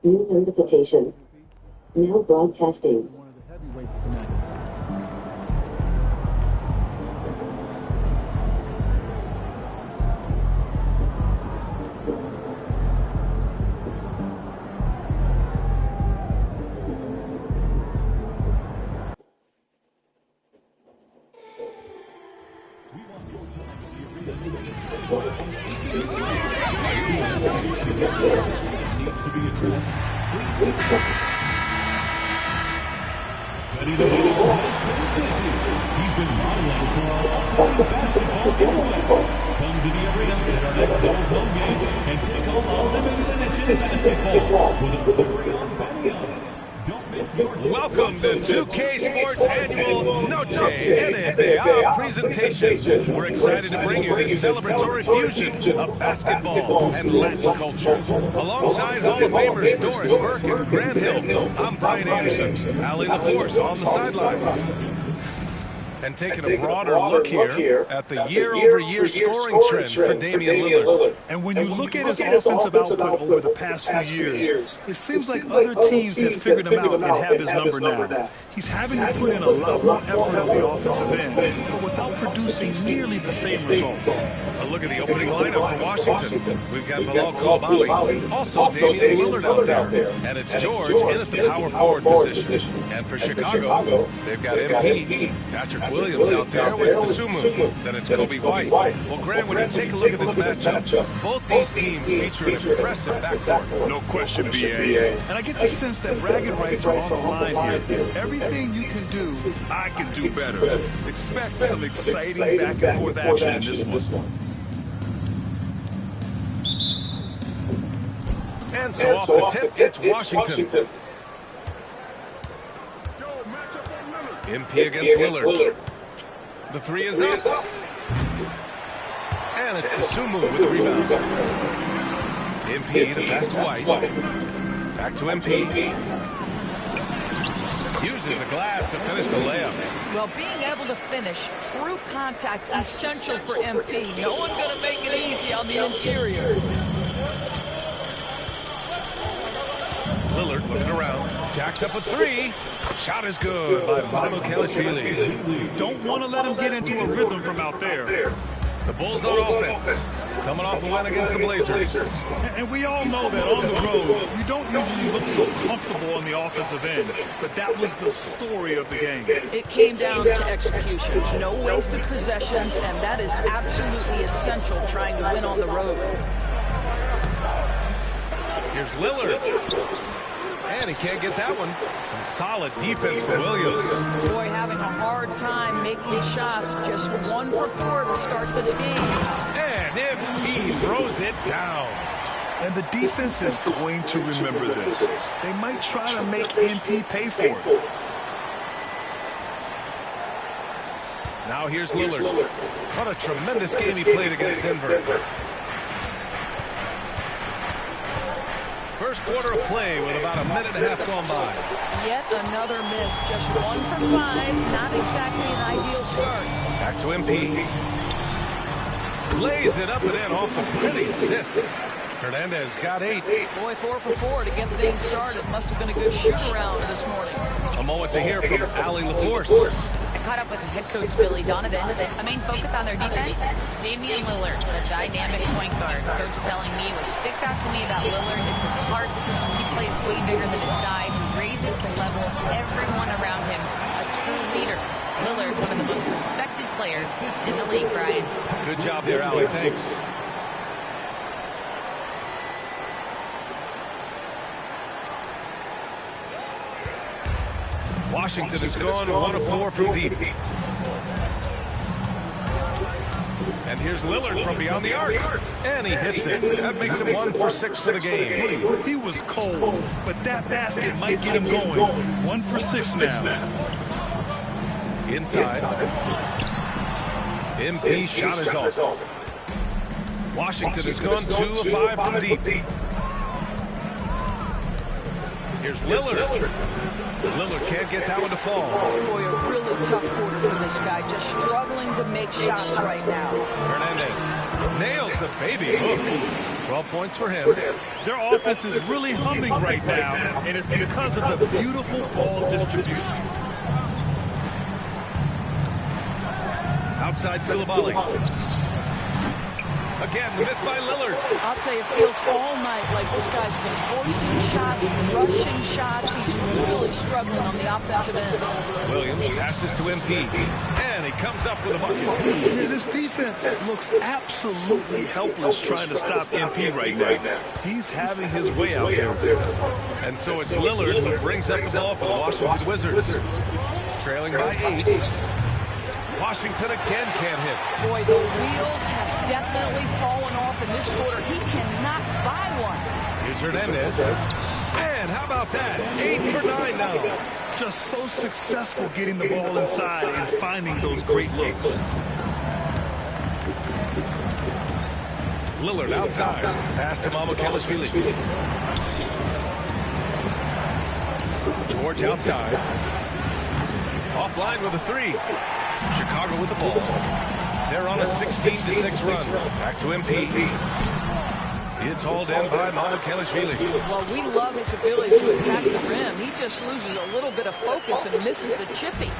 New notification. Now broadcasting. One of the heavyweights tonight. Ready to go. He's been modeling for our basketball anyway. Come to the arena at our next Devils home game and take home a limited edition basketball with a very own Benny on it. Don't miss your Welcome to 2K Sports Annual Noche NBA presentation. We're excited to bring you this celebratory fusion of basketball and Latin culture. Alongside Hall of Famers Doris Burke and Grant Hill, I'm Brian Anderson, Allie LaForce on the sidelines. And taking a broader look here at the year-over-year scoring trend for Damian Lillard. And when you look at his offensive output over the past few years, it seems like other teams have figured him out and have his number now. He's having to put in a lot more effort on the offensive end, but without producing nearly the same results. A look at the opening lineup for Washington. We've got Bilal Coulibaly, also Damian Lillard out there, and it's George in at the power forward position. And for Chicago, they've got MP, Patrick Williams out there with Dosunmu. Then it's Kobe White. Well, Grant, when you take a look at this matchup, both these teams feature an impressive backcourt. No question, BA. And I get the sense that bragging rights are on the line here. Everything you can do, I can do better. Expect some exciting back and forth action in this one. And so off the tip, it's Washington. MP against Lillard. The three is up. And it's Dosunmu with the rebound. MP, the pass to White. Back to MP. Uses the glass to finish the layup. Well, being able to finish through contact is essential for MP. No one's going to make it easy on the interior. Lillard looking around. Jacks up a three. Shot is good by Manu Kelishvili. Don't want to let him get into a rhythm from out there. The Bulls on offense. Coming off a win against the Blazers. And we all know that on the road, you don't usually look so comfortable on the offensive end. But that was the story of the game. It came down to execution. No wasted possessions, and that is absolutely essential trying to win on the road. Here's Lillard. And he can't get that one. Some solid defense for Williams. Boy, having a hard time making shots. Just 1 for 4 to start this game. And MP throws it down. And the defense is going to remember this. They might try to make MP pay for it. Now here's Lillard. What a tremendous game he played against Denver. First quarter of play with about a minute and a half gone by. Yet another miss. Just 1 for 5. Not exactly an ideal start. Back to MP. Lays it up and in off the pretty assist. Hernandez got 8. Boy, 4 for 4 to get things started. Must have been a good shoot-around this morning. A moment to hear from Allie LaForce. Caught up with head coach Billy Donovan. A main focus on their defense, Damian Lillard, the dynamic point guard. Coach telling me what sticks out to me about Lillard is his heart. He plays way bigger than his size. He raises the level of everyone around him. A true leader. Lillard, one of the most respected players in the league, Brian. Good job there, Allie. Thanks. Washington has gone 1 of 4 from deep. And here's Lillard from beyond the arc. And he hits it. That makes him 1 for 6 for the game. He was cold, but that basket might get him going. 1 for 6 now. Inside. MP shot is off. Washington has gone 2 of 5 from deep. Here's Lillard. Lillard can't get that one to fall. Boy, a really tough quarter for this guy. Just struggling to make shots right now. Hernandez nails the baby hook. 12 points for him. Their offense is really humming right now, and it's because of the beautiful ball distribution. Outside Koulibaly. Again, the miss by Lillard. I'll tell you, it feels all night like this guy's been forcing shots, rushing shots. He's really struggling on the offensive end. Williams passes to MP, and he comes up with a bucket. Yeah, this defense looks absolutely helpless trying to stop MP right now. He's having his way out there. And so it's Lillard who brings up the ball for the Washington Wizards. Trailing by 8. Washington again can't hit. Boy, the wheels have definitely fallen off in this quarter. He cannot buy one. Here's Hernandez. And how about that? 8 for 9 now. Just so successful getting the ball inside and finding those great looks. Lillard outside. Pass to Mamukelashvili. George outside. Offline with a 3. Chicago with the ball. They're on a 16-6 run. Back to MP. It's hauled in by Mamukelashvili. Well, we love his ability to attack the rim. He just loses a little bit of focus and misses the chippy.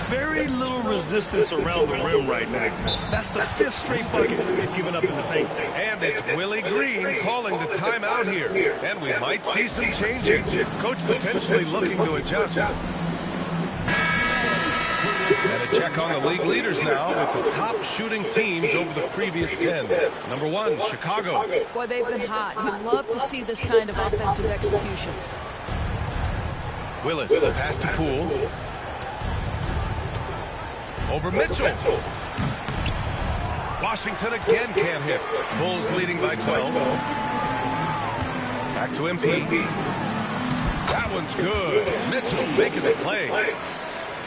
Very little resistance around the rim right now. That's the 5th straight bucket they've given up in the paint. And it's Willie Green calling the timeout here. And we might see some changes. Coach potentially looking to adjust. And a check on the league leaders now with the top shooting teams over the previous 10. Number 1, Chicago. Boy, they've been hot. You love to see this kind of offensive execution. Willis, the pass to Poole. Over Mitchell. Washington again can't hit. Bulls leading by 12. Back to MP. That one's good. Mitchell making the play.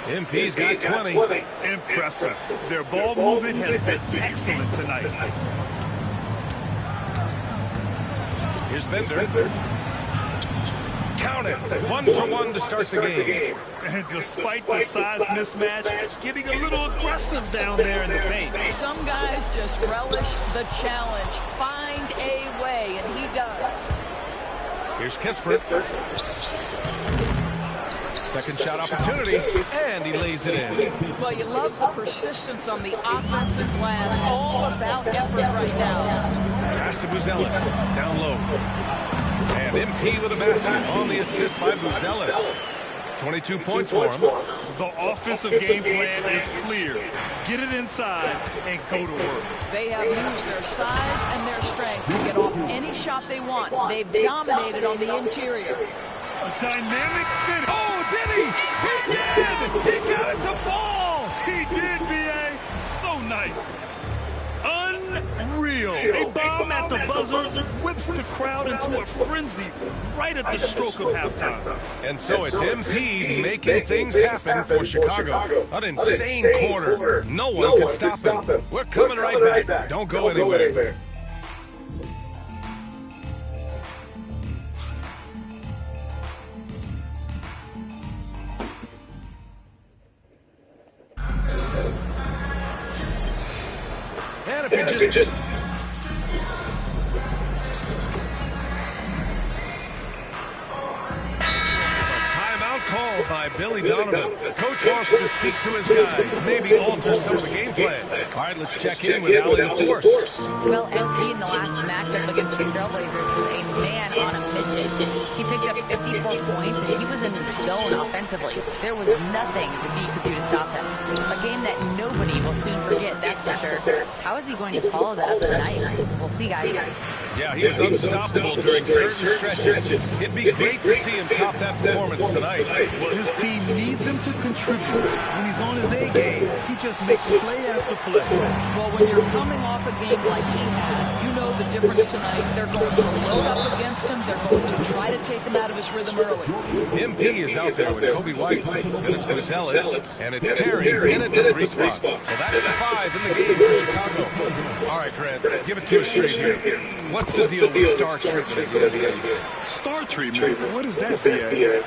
MP's got 20. Impressive. Their ball movement has been excellent tonight. Here's Bender. Count it. 1 for 1 to start the game. And despite the size mismatch, getting a little aggressive down there in the paint. Some guys just relish the challenge. Find a way, and he does. Here's Kispert. Second shot opportunity, and he lays it in. Well, you love the persistence on the offensive glass. All about effort right now. Pass to Buzelis, down low. And MP with a basket on the assist by Buzelis. 22 points for him. The offensive game plan is clear. Get it inside and go to work. They have used their size and their strength to get off any shot they want. They've dominated on the interior. A dynamic finish. Oh, did he? He did! He got it to fall! He did, B.A. So nice. Unreal. A bomb at the buzzer whips the crowd into a frenzy right at the stroke of halftime. And so it's MP making things happen for Chicago. An insane quarter. No one can stop him. We're coming right back. Don't go anywhere. And if you just called by Billy Donovan. Coach wants to speak to his guys, maybe alter some of the game plan. All right, let's check in with Allie the Force. Well, MP in the last matchup against the Trailblazers was a man on a mission. He picked up 54 points, and he was in the zone offensively. There was nothing the D could do to stop him. A game that nobody will soon forget, that's for sure. How is he going to follow that up tonight? We'll see, guys. Yeah, he was unstoppable during certain stretches. It'd be great to see him top that performance tonight. Well, his team needs him to contribute. When he's on his A game, he just makes play after play. Well, when you're coming off a game like he had, you know the difference tonight. They're going to load up against him. They're going to try to take him out of his rhythm early. MP is out there with Kobe White, then it's Buzelis, and it's Terry in at the 3 spot. So that's the 5 in the game for Chicago. All right, Grant, give it to us straight here. What's What's the deal with star treatment at the NBA? Star treatment? What is that, BA?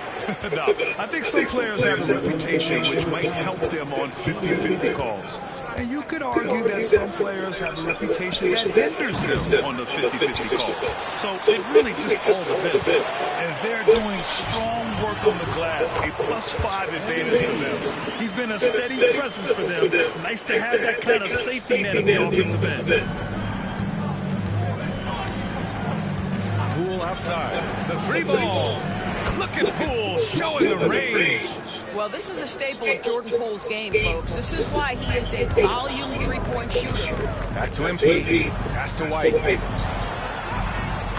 No, I think some players have a reputation which might help them on 50-50 calls. And you could argue that some players have a reputation that hinders them on the 50-50 calls. So it really just all depends. And they're doing strong work on the glass, a +5 advantage for them. He's been a steady presence for them. Nice to have that kind of safety net at the offensive end. Poole outside. The free ball. Look at Poole showing the range. Well, this is a staple of Jordan Poole's game, folks. This is why he is a volume three-point shooter. Back to MP. Pass to White.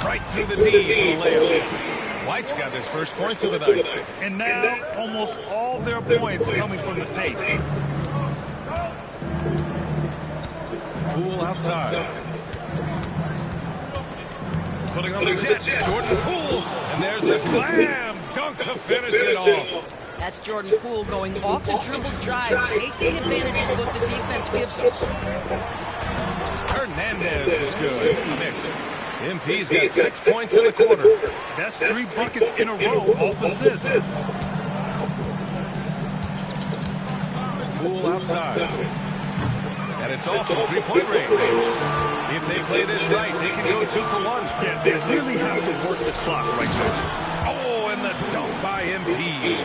Right through the D for the layup. White's got his first points of the night. And now almost all their points coming from the paint. Poole outside. Putting on the Jets, Jordan Poole. And there's the slam dunk to finish it off. That's Jordan Poole going off the dribble drive, taking advantage of what the defense gives him. Hernandez is good. MP's got 6 points in the quarter. That's 3 buckets in a row off assists. Poole outside. And it's off from three-point range. If they play this right, they can go 2 for 1. Yeah, they really have to work the clock right now. Oh, and the dunk by MP.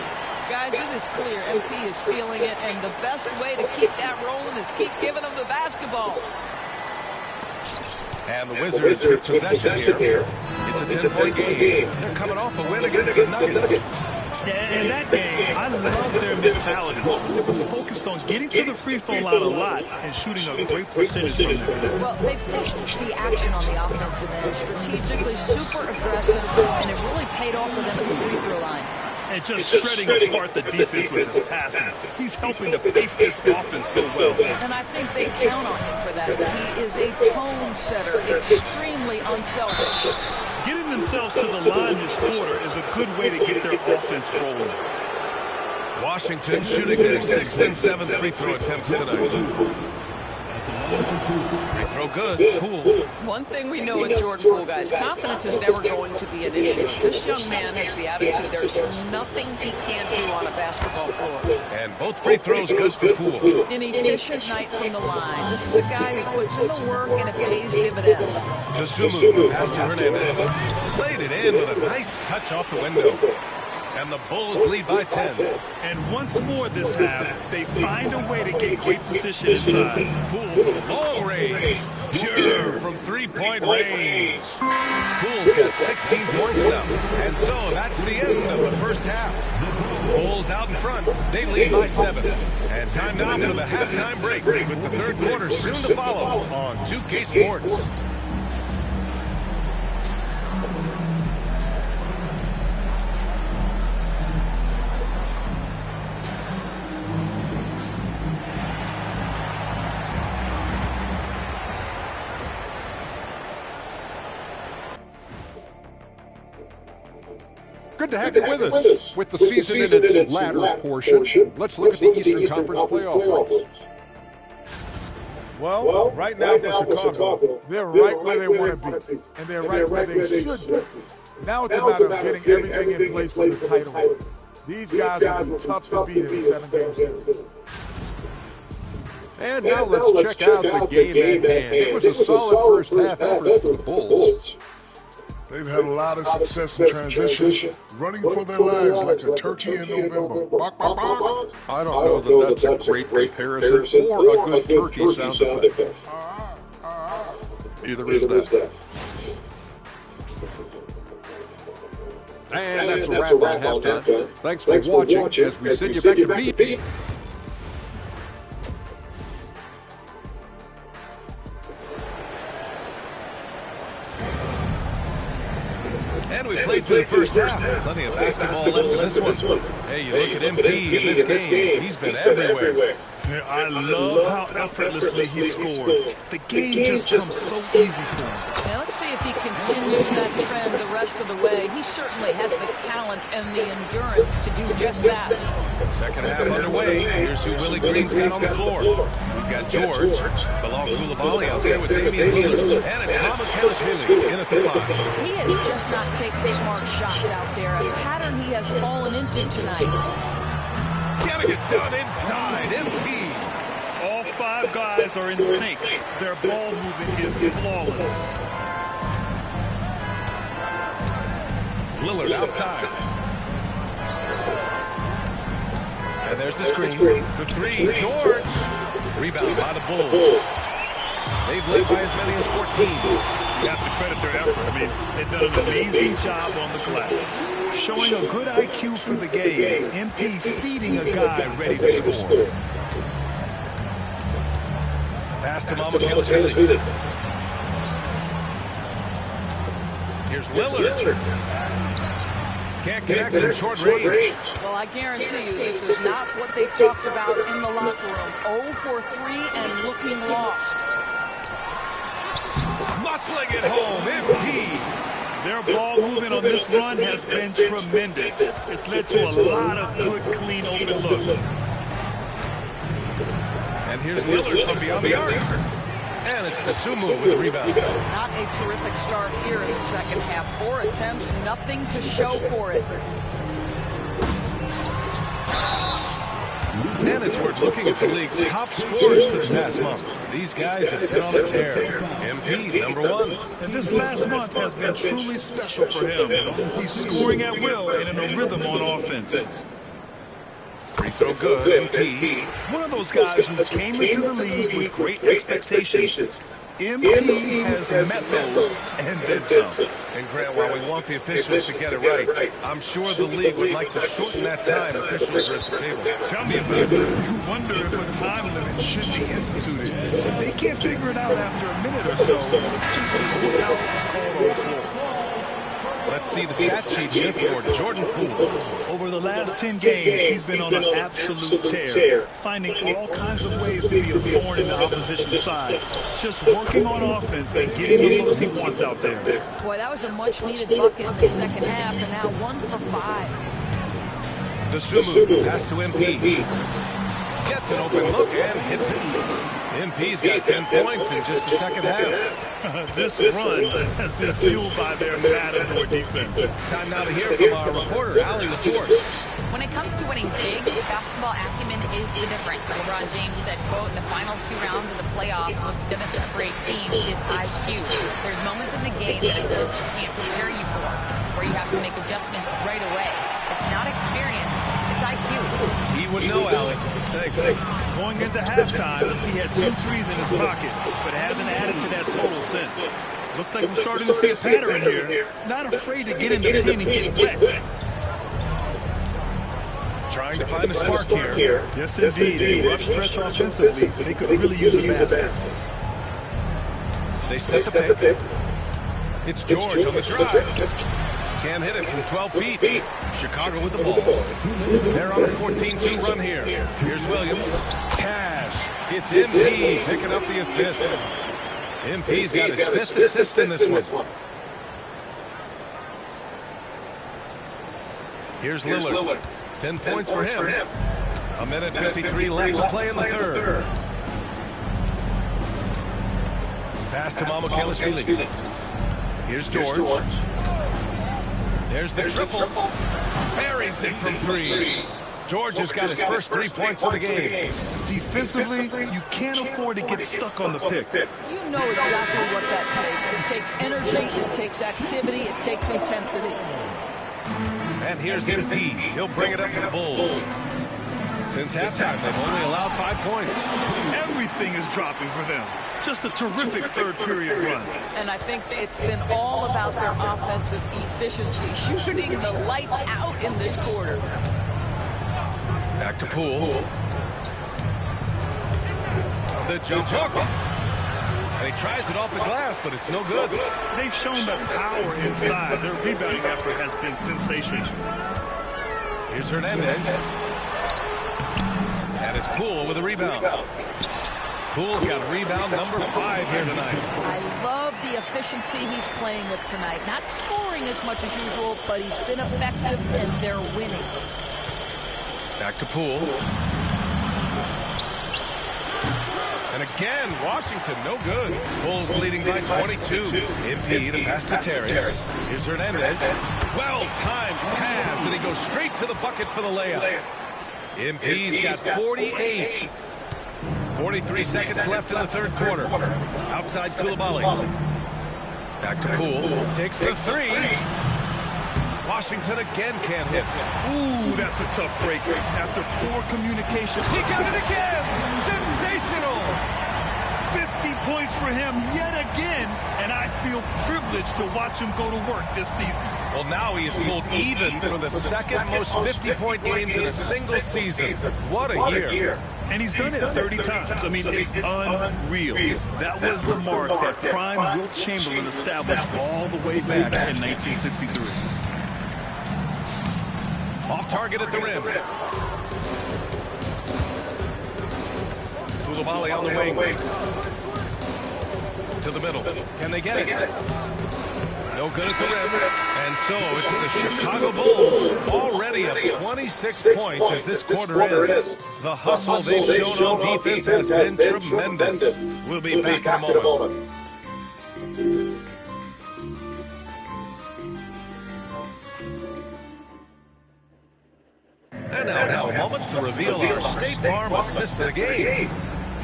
Guys, it is clear MP is feeling it, and the best way to keep that rolling is keep giving him the basketball. And the Wizards with possession here. It's a 10-point game. They're coming off a win against the Nuggets. Yeah, in that game, I love their mentality. They were focused on getting to the free throw line a lot and shooting a great percentage from there. Well, they pushed the action on the offensive end, strategically super aggressive, and it really paid off for them at the free throw line. And just shredding apart the defense with his passing. He's helping to pace this offense so well. And I think they count on him for that. He is a tone setter, extremely unselfish. Getting themselves to the line this quarter is a good way to get their offense rolling. Washington shooting their 6th and 7th free throw attempts tonight. Free throw good. Poole. One thing we know with Jordan Poole, guys, confidence is never going to be an issue. This young man has the attitude there's nothing he can't do on a basketball floor. And both free throws good for Poole. An efficient night from the line. This is a guy who puts in the work and it pays dividends. Dosunmu, pass to Hernandez. Played it in with a nice touch off the window. And the Bulls lead by 10. And once more this half, they find a way to get great position inside. Poole from long range. Pure from three-point range. Poole's got 16 points now. And so that's the end of the first half. Bulls out in front. They lead by 7. And time now for the halftime break with the third quarter soon to follow on 2K Sports. Good to have you with us. With the season in its latter portion, let's look at the Eastern Conference playoff race. Well, right now for Chicago, they're right where they want to be, and they're right where they should be. Now it's a matter of getting everything in place for the title. These guys will be tough to beat in a 7-game series. And now let's check out the game at hand. It was a solid first half effort for the Bulls. They've had a lot of success in transition, running for their lives like a turkey in November. Bok, bok, bok. I don't know that that's a great comparison or a good turkey sound effect. Either is that. And that's a wrap on halftime. Thanks for watching as we send you back to beat. And we played through the first half. Plenty of basketball left in this one. Hey, you look at MP in this game. He's been everywhere. I love how effortlessly he scored. The game just comes so easy for him. Now let's see if he continues that trend the rest of the way. He certainly has the talent and the endurance to do just that. Second half underway. Here's who Willie Green's got on the floor. We've got George, Bilal Coulibaly out there with Damian Lillard. And it's Mamoukelashvili in at the 5. He is just not taking smart shots out there. A pattern he has fallen into tonight. Getting it done inside. MP. All 5 guys are in sync. Their ball movement is flawless. Lillard outside. And there's the screen for 3. George. Rebound by the Bulls. They've led by as many as 14. You have to credit their effort. I mean, they've done an amazing job on the glass. Showing a good IQ for the game. MP feeding a guy ready to score. Pass to Mamoukelashvili. Here's Lillard. Can't connect from short range. Well, I guarantee you this is not what they talked about in the locker room. 0 for 3 and looking lost. Muscling it home, MP. Their ball movement on this run has been tremendous. It's led to a lot of good, clean, open looks. And here's Lillard from beyond the arc. And it's Dosunmu with the rebound. Not a terrific start here in the second half. 4 attempts, nothing to show for it. And it's worth looking at the league's top scorers for the past month. These guys have been on a tear. MP, number 1. And this last month has been truly special for him. He's scoring at will and in a rhythm on offense. Free throw good, MP. One of those guys who came into the league with great expectations. MP has met those and then some. And Grant, while we want the officials to get it right, I'm sure the league would like to shorten that time officials are at the table. Tell me about it. You wonder if a time limit should be instituted. If they can't figure it out after a minute or so, just look out what's called on the floor. Let's see the stat sheet here for Jordan Poole. Over the last 10 games, he's been on an absolute tear, finding all kinds of ways to be a thorn in the opposition's side. Just working on offense and getting the looks he wants out there. Boy, that was a much-needed bucket in the second half, and now 1 for 5. Dosunmu pass to MP. Gets an open look and hits it. MP's got 10 points in just the second half. This run has been fueled by their Matador defense. Time now to hear from our reporter, Allie LaForce. When it comes to winning big, basketball acumen is the difference. LeBron James said, quote, in the final 2 rounds of the playoffs, what's going to separate teams is IQ. There's moments in the game that a coach can't prepare you for, where you have to make adjustments right away. It's not experience, it's IQ. He would know, Allie. Thanks. Going into halftime, he had 2 threes in his pocket, but hasn't added to that total since. Looks like we're starting to see a pattern here. Not afraid to get in the paint and get wet. Trying to find a spark here. Yes, indeed. A rough stretch offensively. They could really use a basket. They set the pick. It's George on the drive. Can't hit it from 12 feet. Chicago with the ball. They're on a 14-2 run here. Here's Williams. Cash. It's MP picking up the assist. MP's got his 5th assist in this one. Here's Lillard. 10 points for him. A minute 53 left to play in the third. Pass to Mamoukelashvili. Here's George. There's the triple. Buries it from 3. George has got his first 3 points of the game. Defensively, you can't afford to get stuck on the pick. You know exactly what that takes. It takes energy, it takes activity, it takes intensity. And here's MP. He'll bring it up for the Bulls. Since halftime, they've only allowed 5 points. Everything is dropping for them. Just a terrific third-period run. And I think it's been all about their offensive efficiency, shooting the lights out in this quarter. Back to Poole. The jump hook. And he tries it off the glass, but it's no good. They've shown the power inside. Their rebounding effort has been sensational. Here's Hernandez. And it's Poole with a rebound. Poole's got rebound number 5 here tonight. I love the efficiency he's playing with tonight. Not scoring as much as usual, but he's been effective, and they're winning. Back to Poole. And again, Washington, no good. Bulls leading by 22. MP, the pass to Terry. Here's Hernandez. Well-timed pass, and he goes straight to the bucket for the layup. MP's got 48. 43 seconds left in the third quarter. Outside Coulibaly. Back to Poole. Takes the three. Washington again can't hit. Ooh, that's a tough break. After poor communication. He got it again! Sensational! 50 points for him yet again, and I feel privileged to watch him go to work this season. Well, now he has pulled even for the second most 50-point games in a single season. What a year. And he's done it 30 times. I mean, it's unreal. That was the mark that prime Wilt Chamberlain established all the way back in 1963. Off target at the rim. Coulibaly on the wing. To the middle. Can they get it? No good at the rim. And so it's the Chicago Bulls already up 26 points as this quarter ends. The hustle they've shown on defense has been tremendous. We'll be back in a moment. And now a moment to reveal our State Farm assist of the game.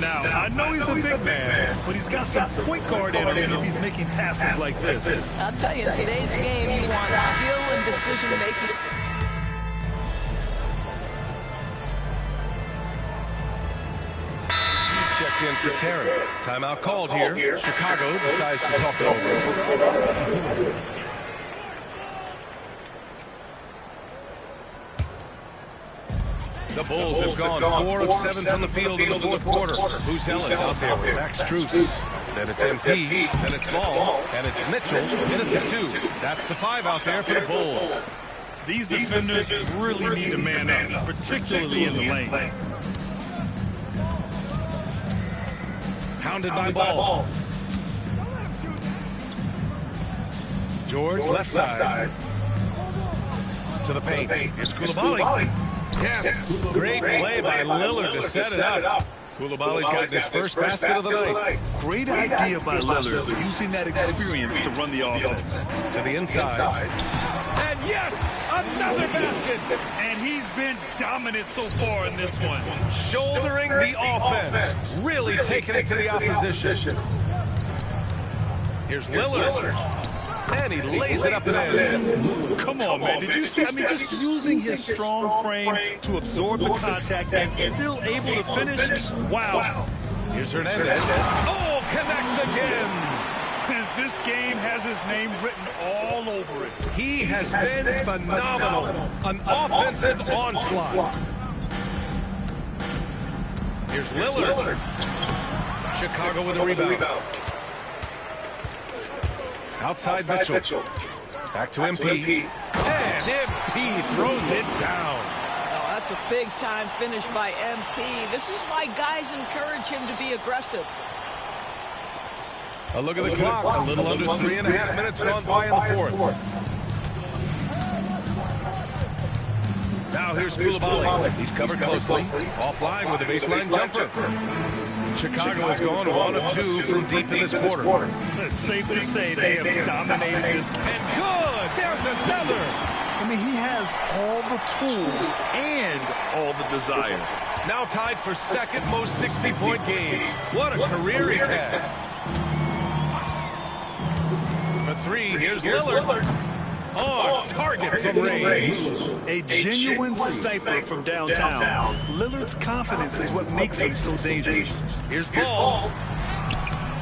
Now, I know he's a big man, but he's got some point guard in him if he's making passes like this. I'll tell you, in today's game, you want skill and decision-making. He's checked in for Terry. Timeout called here. Chicago decides to talk it over. The Bulls have gone 4 of 7 from the field in the fourth quarter. Bouzelle is out there with Max Strus. Then it's MP, then it's Ball, and it's Mitchell in at the 2. That's the 5 out there for the Bulls. These defenders really need to man up, particularly in the lane. Pounded by Ball. George left side. To the paint. Here's Coulibaly. Yes, great play by Lillard to set it up. Coulibaly's got his first basket of the night. Great idea by Lillard, using that experience to run the offense. To the inside. And yes, another basket. And he's been dominant so far in this one. Shouldering the offense, really taking it to the opposition. Here's Lillard. And he lays it up and in. Come on, man. Did you see? I mean, just using his strong frame to absorb the contact and still able to finish. Wow. Here's Hernandez. Oh, connects again. And this game has his name written all over it. He has been phenomenal. An offensive onslaught. Here's Lillard. Chicago with a rebound. Outside Mitchell. Back to MP. And MP throws it down. Oh, that's a big-time finish by MP. This is why guys encourage him to be aggressive. A look at the clock. A little under 3.5 minutes gone by in the fourth. Now here's Coulibaly. He's covered closely. Offline with a baseline jumper. Chicago has gone 1 of 2 from deep in this quarter. It's safe to say they have dominated this. And good! There's another! I mean, he has all the tools and all the desire. Now tied for second most 60-point games. What a career he's had. For 3, here's Lillard. On target from range. A genuine sniper from downtown. Lillard's confidence is what makes him so dangerous. Here's Ball.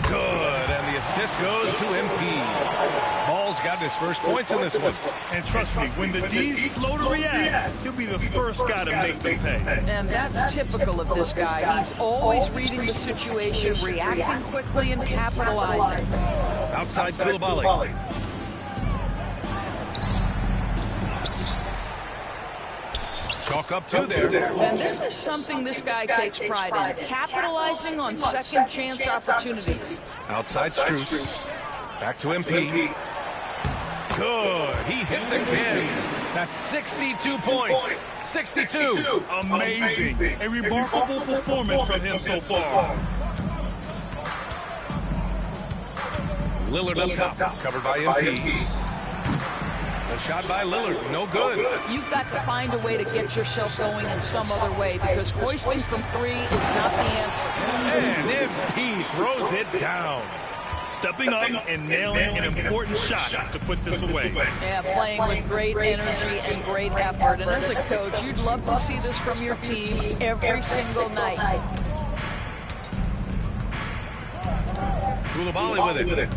Good, and the assist goes to MP. Ball's got his first points in this one. And trust me, when the D's slow to react, he'll be the first guy to make them pay. And that's typical of this guy. He's always reading the situation, reacting quickly, and capitalizing. Outside Coulibaly. Chalk up 2 there. And this is something this guy takes pride in, capitalizing on second chance opportunities. Outside Strus. Back to MP. Good. He hits again. That's 62 points. 62. Amazing. A remarkable performance from him so far. Lillard up top, covered by MP. The shot by Lillard, no good. You've got to find a way to get yourself going in some other way, because hoisting from 3 is not the answer. And MP throws it down. Stepping up and nailing an important shot to put this away. Yeah, playing with great energy and great effort. And as a coach, you'd love to see this from your team every single night. Koulibaly with it.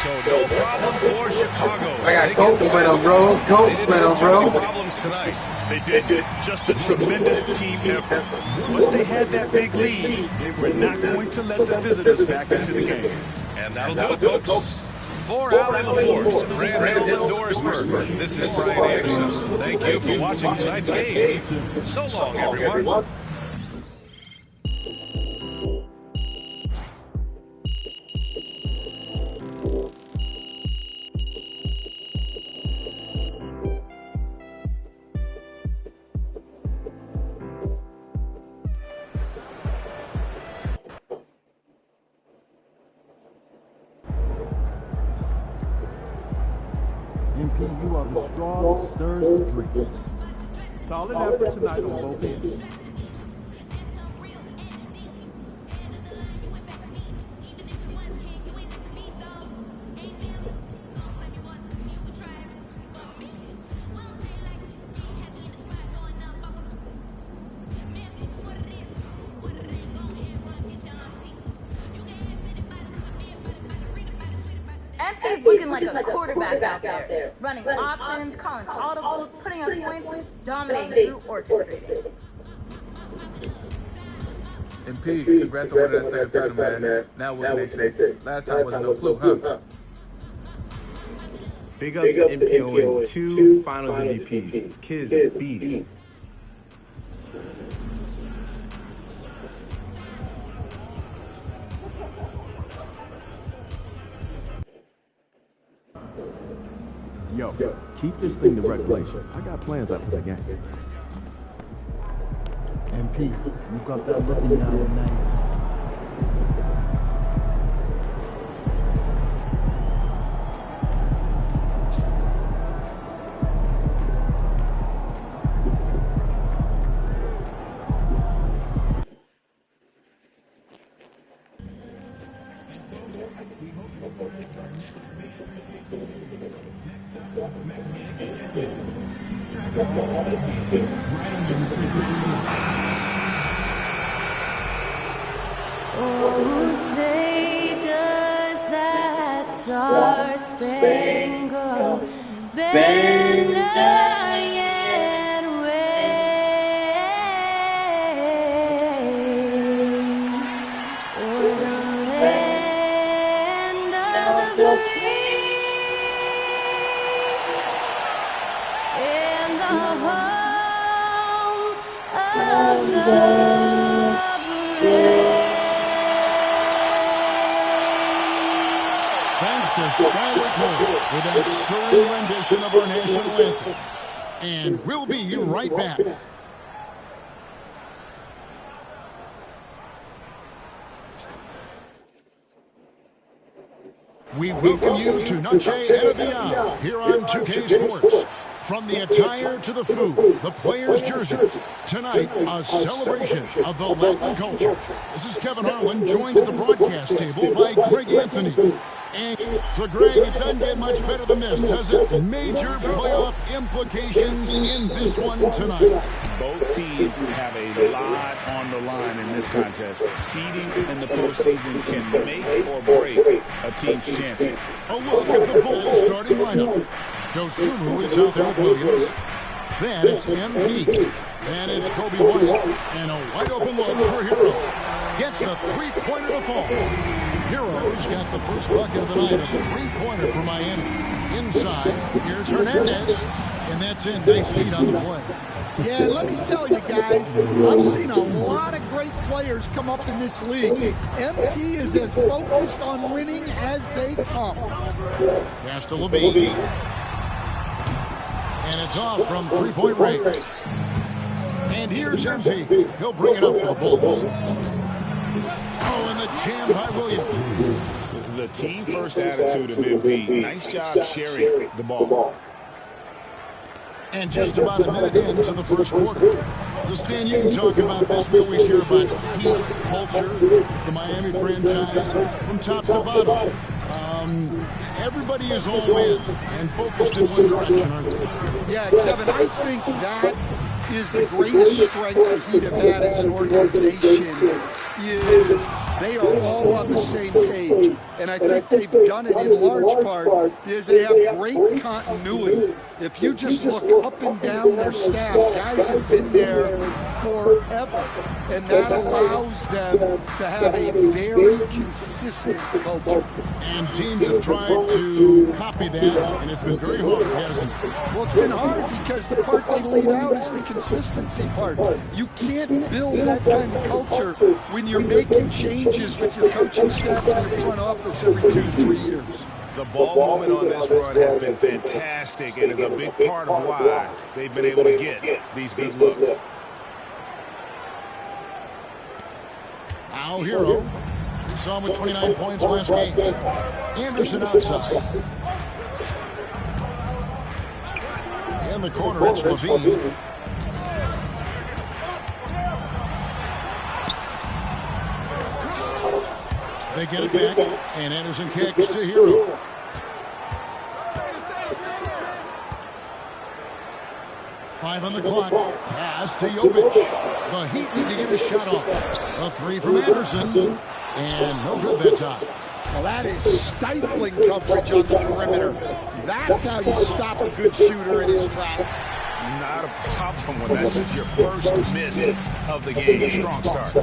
So no problem for Chicago. I got coke with them, bro. Coke with them, bro. Problems tonight. They did just a tremendous team effort. Once they had that big lead, they were not going to let the visitors back into the game. And that'll do it, folks. For Allie LaForce, Grand Hill Endorsement, this is Brian Anderson. Thank you for watching tonight's game. So long, everyone. You are the straw that stirs the drink. Solid effort tonight on both ends. MP's looking like a quarterback out there, running options, calling audibles, putting up points, dominating through orchestrating. MP, congrats on winning that second title, man. Now what can they say? Last time wasn't no fluke, huh? Big ups to MPO and 2 finals MVPs. Kid is a beast. Yo, keep this thing to regulation. I got plans after the game. MP, you got that look in your eye. Oh, say does that star-spangled banner yet wave o'er the land of the free and the home of the brave. Skylar Cole with that stirring rendition of our national anthem. And we'll be right back. We welcome you to Noche and Beyond here on 2K Sports. From the attire to the food, the players' jerseys. Tonight, a celebration of the Latin culture. This is Kevin Harlan, joined at the broadcast table by Greg Anthony. And so, Greg, it doesn't get much better than this, does it? Major playoff implications in this one tonight. Both teams have a lot on the line in this contest. Seeding in the postseason can make or break a team's chances. A look at the Bulls starting lineup. Dosunmu is out there with Williams. Then it's MP. Then it's Kobe White. And a wide open look for Hero. Gets the three-pointer to fall. Heroes got the first bucket of the night, a three-pointer for Miami. In inside. Here's Hernandez, and that's it. Nice lead on the play. Yeah, let me tell you guys, I've seen a lot of great players come up in this league. MP is as focused on winning as they come. Pass to Levine. And it's off from three-point range. And here's MP. He'll bring it up for the Bulls. Oh, and the jam by Williams. The team-first attitude of MP. Nice job sharing the ball. And just about a minute into the first quarter. So, Stan, you can talk about this. We always hear about Heat culture, the Miami franchise, from top to bottom. Everybody is all in and focused in one direction, aren't they? Yeah, Kevin, I think that is the greatest strength the Heat have had as an organization is they are all on the same page. And I think they've done it in large part because they have great continuity. If you just look up and down their staff, guys have been there forever. And that allows them to have a very consistent culture. And teams have tried to copy that, and it's been very hard, hasn't it? Well, it's been hard because the part they leave out is the consistency part. You can't build that kind of culture when you're making changes with your coaching staff and your front office every 2 to 3 years. The ball movement on this run has been fantastic and is a big part of why they've been able to get these good looks. Now Hero. We saw him with 29 points last game. Anderson outside. In the corner, it's Levine. They get it back, and Anderson kicks to Hero. Five on the clock. Pass to Jovic. The Heat need to get a shot off. A three from Anderson. And no good that time. Well, that is stifling coverage on the perimeter. That's how you stop a good shooter in his tracks. Not a problem when that's your first miss of the game. Strong start.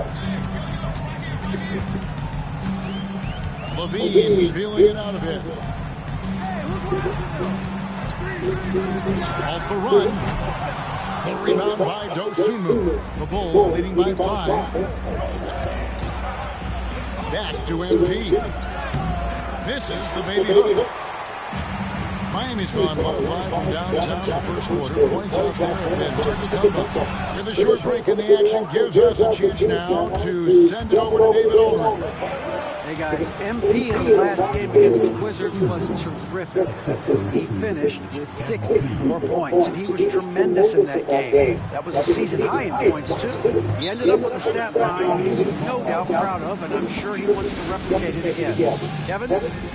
Levine feeling it out of it. Off the run. The rebound by Dosunmu. The Bulls leading by 5. Back to MP. Misses the baby hook. Miami's gone 1 of 5 from downtown in the first quarter. Points out there have been hard to come by. With a short break in the action gives us a chance now to send it over to David Aldridge. Hey guys, MP in the last game against the Wizards was terrific. He finished with 64 points, and he was tremendous in that game. That was a season high in points, too. He ended up with a stat line he's no doubt proud of, and I'm sure he wants to replicate it again. Kevin?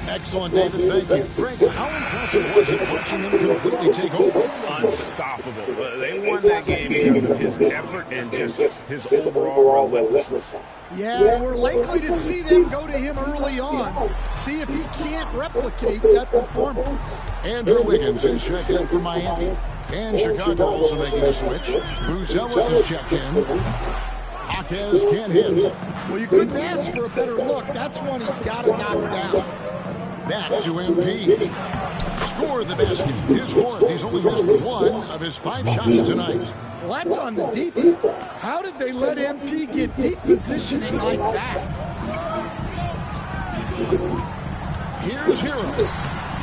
Excellent, David. Thank you. Greg, how impressive was it watching him completely take over? Unstoppable. They won that game because of his effort and just his overall relentlessness. Yeah, we're likely to see them go to him early on. See if he can't replicate that performance. Andrew Wiggins is checked in for Miami. And Chicago also making a switch. Bruce Ellis is checked in. Jaquez can't hit. Well, you couldn't ask for a better look. That's one he's got to knock down. Back to MP. Score the basket. His fourth. He's only missed 1 of his 5 shots tonight. Well, that's on the defense. How did they let MP get deep positioning like that? Here's Hero.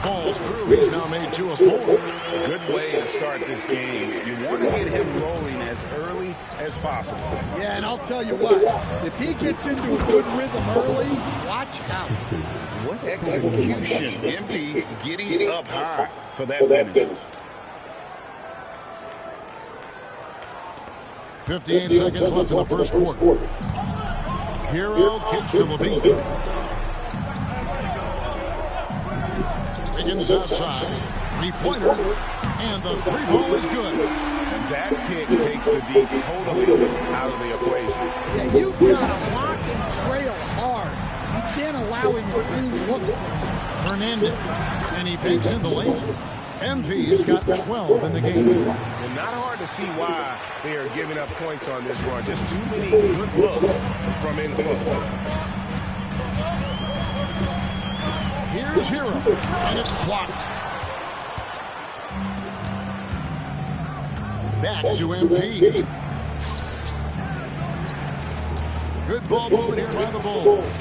Falls through. He's now made 2 of 4. Good way to start this game. You want to get him rolling as early as possible. Yeah, and I'll tell you what. If he gets into a good rhythm early, watch out. What execution. MP getting up high for that finish. 58 seconds left in the first quarter. Hero kicks to Levine. Wiggins outside. 3-pointer. And the 3-ball is good. And that pick takes the D totally out of the equation. Yeah, you've got to lock and trail hard. You can't allow him to clean look. Hernandez. And he banks in the lane. MP's got 12 in the game. And not hard to see why they are giving up points on this run. Just too many good looks from in close. Here's Hero, and it's blocked. back to MP. Good ball movement here by the Bulls.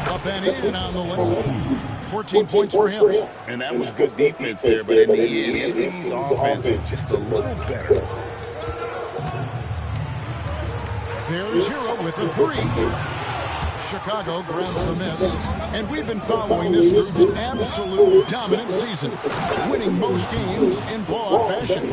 Up and in on the lane. 14 points for him. And that was good defense there, but in the end, MP's offense just a little better. There's Hero with the three. Chicago grabs the miss. And we've been following this group's absolute dominant season, winning most games in blowout fashion.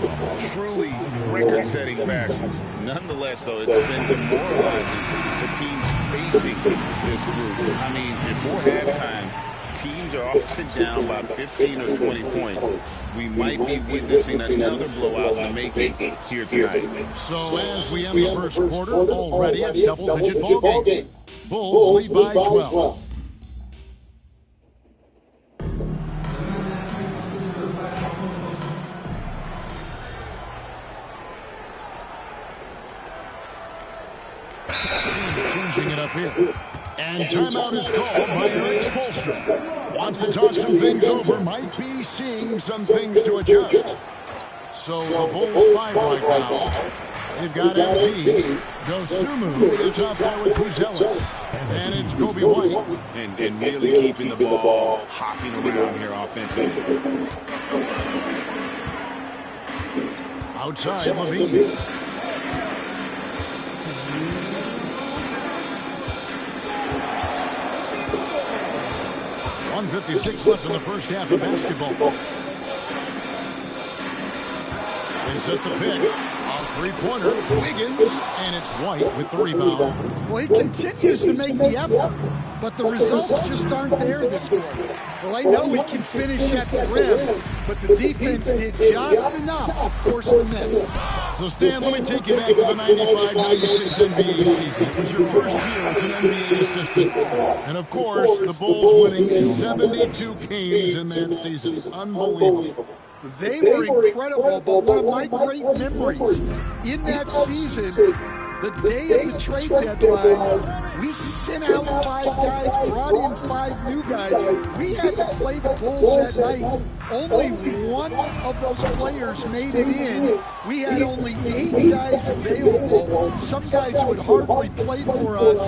Truly record-setting fashion. Nonetheless, though, it's been demoralizing to teams facing this group. I mean, before halftime, teams are often down by 15 or 20 points. We might be witnessing another blowout in the making here tonight. So as we end the first quarter, already a double-digit ball game. Bulls lead by 12. Changing it up here. And timeout is called by Eric Spoelstra. Wants to talk some things over, might be seeing some things to adjust. So the Bulls 5 right now. They've got MP. Dosumu is out there with Puzelis. And it's Kobe White. And really keeping the ball hopping around here offensively. Outside Levine. 1:56 left in the first half of basketball. They set the pick. On three-pointer, Wiggins, and it's White with the rebound. Well, he continues to make the effort, but the results just aren't there this quarter. Well, I know he can finish at the rim, but the defense did just enough to force the miss. So, Stan, let me take you back to the 95-96 NBA season. It was your first year as an NBA assistant. And, of course, the Bulls winning 72 games in that season. Unbelievable. They were incredible, but one of my great memories in that season, the day of the trade deadline, we sent out 5 guys, brought in 5 new guys. We had to play the Bulls that night. Only one of those players made it in. We had only 8 guys available, some guys who had hardly played for us.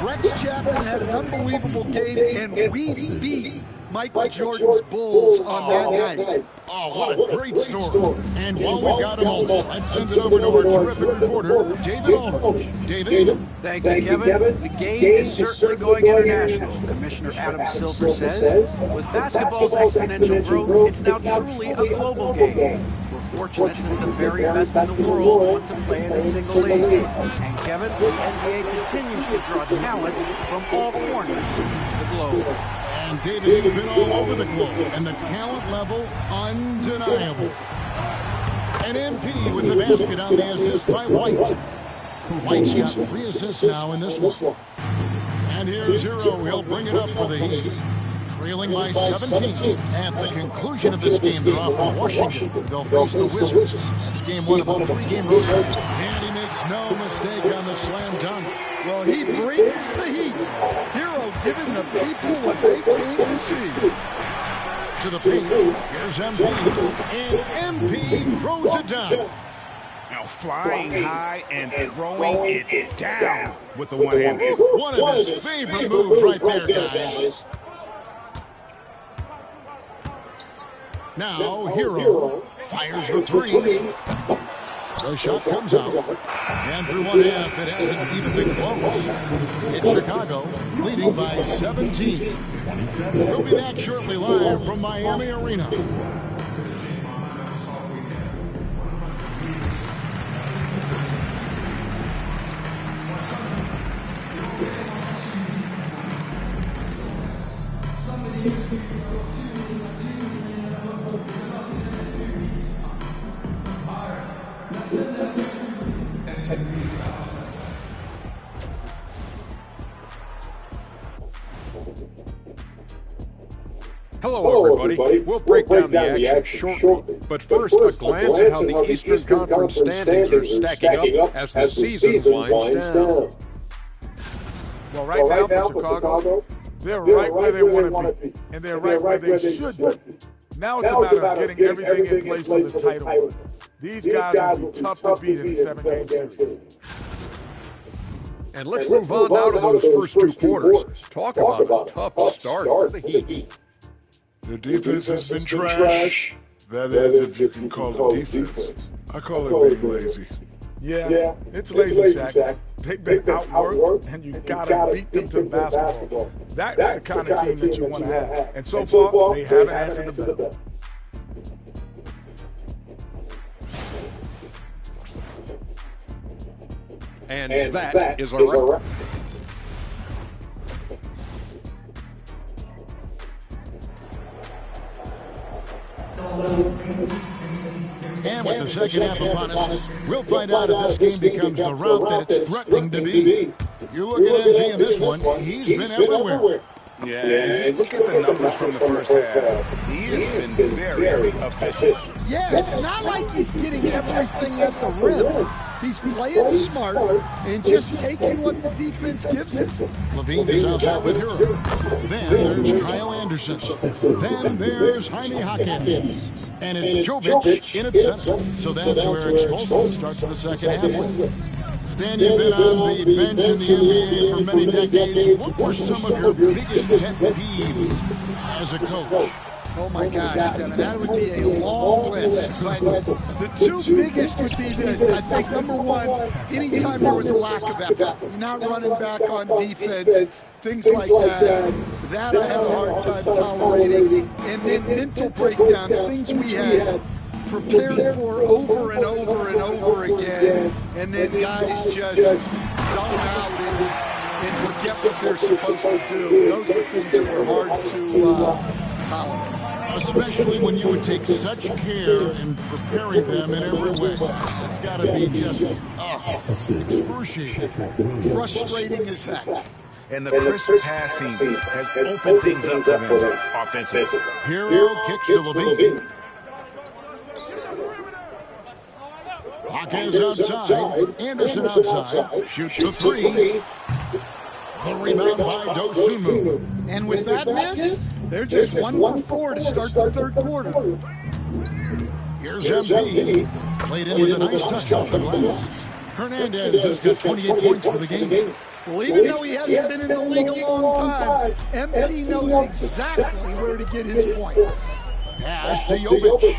Rex Chapman had an unbelievable game, and we beat Michael Jordan's Bulls on that night. Oh, what a great story. And while we've got a moment, let's send it over to our terrific reporter, David Aldridge. David? Thank you, Kevin. The game is certainly going international. Commissioner Adam Silver says, with basketball's exponential growth, it's now truly a global game. We're fortunate that the very best in the world want to play in a single league. And Kevin, the NBA continues to draw talent from all corners of the globe. And David, you've been all over the globe, and the talent level, undeniable. And MP with the basket on the assist by White. White's got 3 assists now in this one. And here's Hero. He'll bring it up for the Heat. Trailing by 17. At the conclusion of this game, they're off to Washington. They'll face the Wizards. It's game 1 of a 3-game road trip. And he makes no mistake on the slam dunk. Well, he brings the heat. Hero giving the people what they came to see. To the paint. Here's MP. And MP throws it down. Now flying high and throwing it down with the one-hand. One of his favorite moves right there, guys. Now, Hero fires the 3. The shot comes out. And through one half, it hasn't even been close. It's Chicago, leading by 17. We'll be back shortly live from Miami Arena. Hello, everybody. We'll break down the action shortly. But first, a glance at how the Eastern Conference standings are stacking up as the season winds down. Well, right now for Chicago, they're right where they want to be, and they're right where they should be. Now it's a matter of getting everything in place for the title run. These guys will be tough to beat in a 7-game series. And let's move on now to those first two quarters. Talk about a tough start for the Heat. Their defense has been trash. That is, if you can call it defense. I call it being lazy. Yeah, it's lazy, Shaq. They've been outworked, and you gotta beat them to basketball. That's the kind of team that you want to have. And so far, they haven't answered the bell. And that is a wrap. And with the second half upon us, we'll find out if this game becomes the route that it's threatening to be. You look at MP in this one, he's been everywhere. Yeah, and just look at the numbers from the first half. He has been very efficient. Yeah, it's not like he's getting everything at the rim. He's playing smart and just taking what the defense gives him. Levine is out there with Hero. Then there's Kyle Anderson. Then there's Jaime Hawkins. And it's Jovic in its center. So that's where Expulso starts the second half with. Stan, you've been on the bench in the NBA for many decades. What were some of your biggest pet peeves as a coach? Oh my gosh, Kevin, that would be a long list. But the two biggest would be this. I think number one, anytime there was a lack of effort, you're not running back on defense, things like that. That I have a hard time tolerating. And then mental breakdowns, things we had prepared for over and over and over again. And then guys just zone out and forget what they're supposed to do. Those are things that were hard to tolerate. Especially when you would take such care in preparing them in every way. It's got to be just excruciating. Frustrating as heck. And the crisp passing has opened things up for them offensively. Hero kicks to Levine. Hawkins outside. Anderson outside. Shoots the three. The rebound by Dosunmu. And with that miss, they're just 1 for 4 to start the third quarter. Here's MP. Played in with a nice touch off the glass. Hernandez has got 28 points for the game. Well, even though he hasn't been in the league a long time, MP knows exactly where to get his points. Pass to Jovic.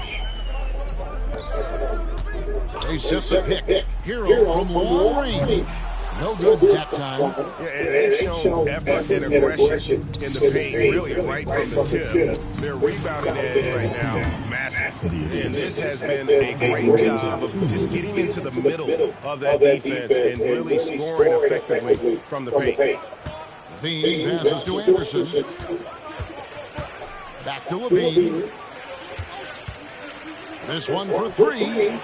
They set the pick. Hero from long range. No good that time. Yeah, and they've shown effort and aggression in the paint, really, right from the tip. Their rebounding edge right now, massive. And this has been a great job of just getting into the middle of that defense and really scoring effectively from the paint. Levine passes to Anderson. Back to Levine. This one for three.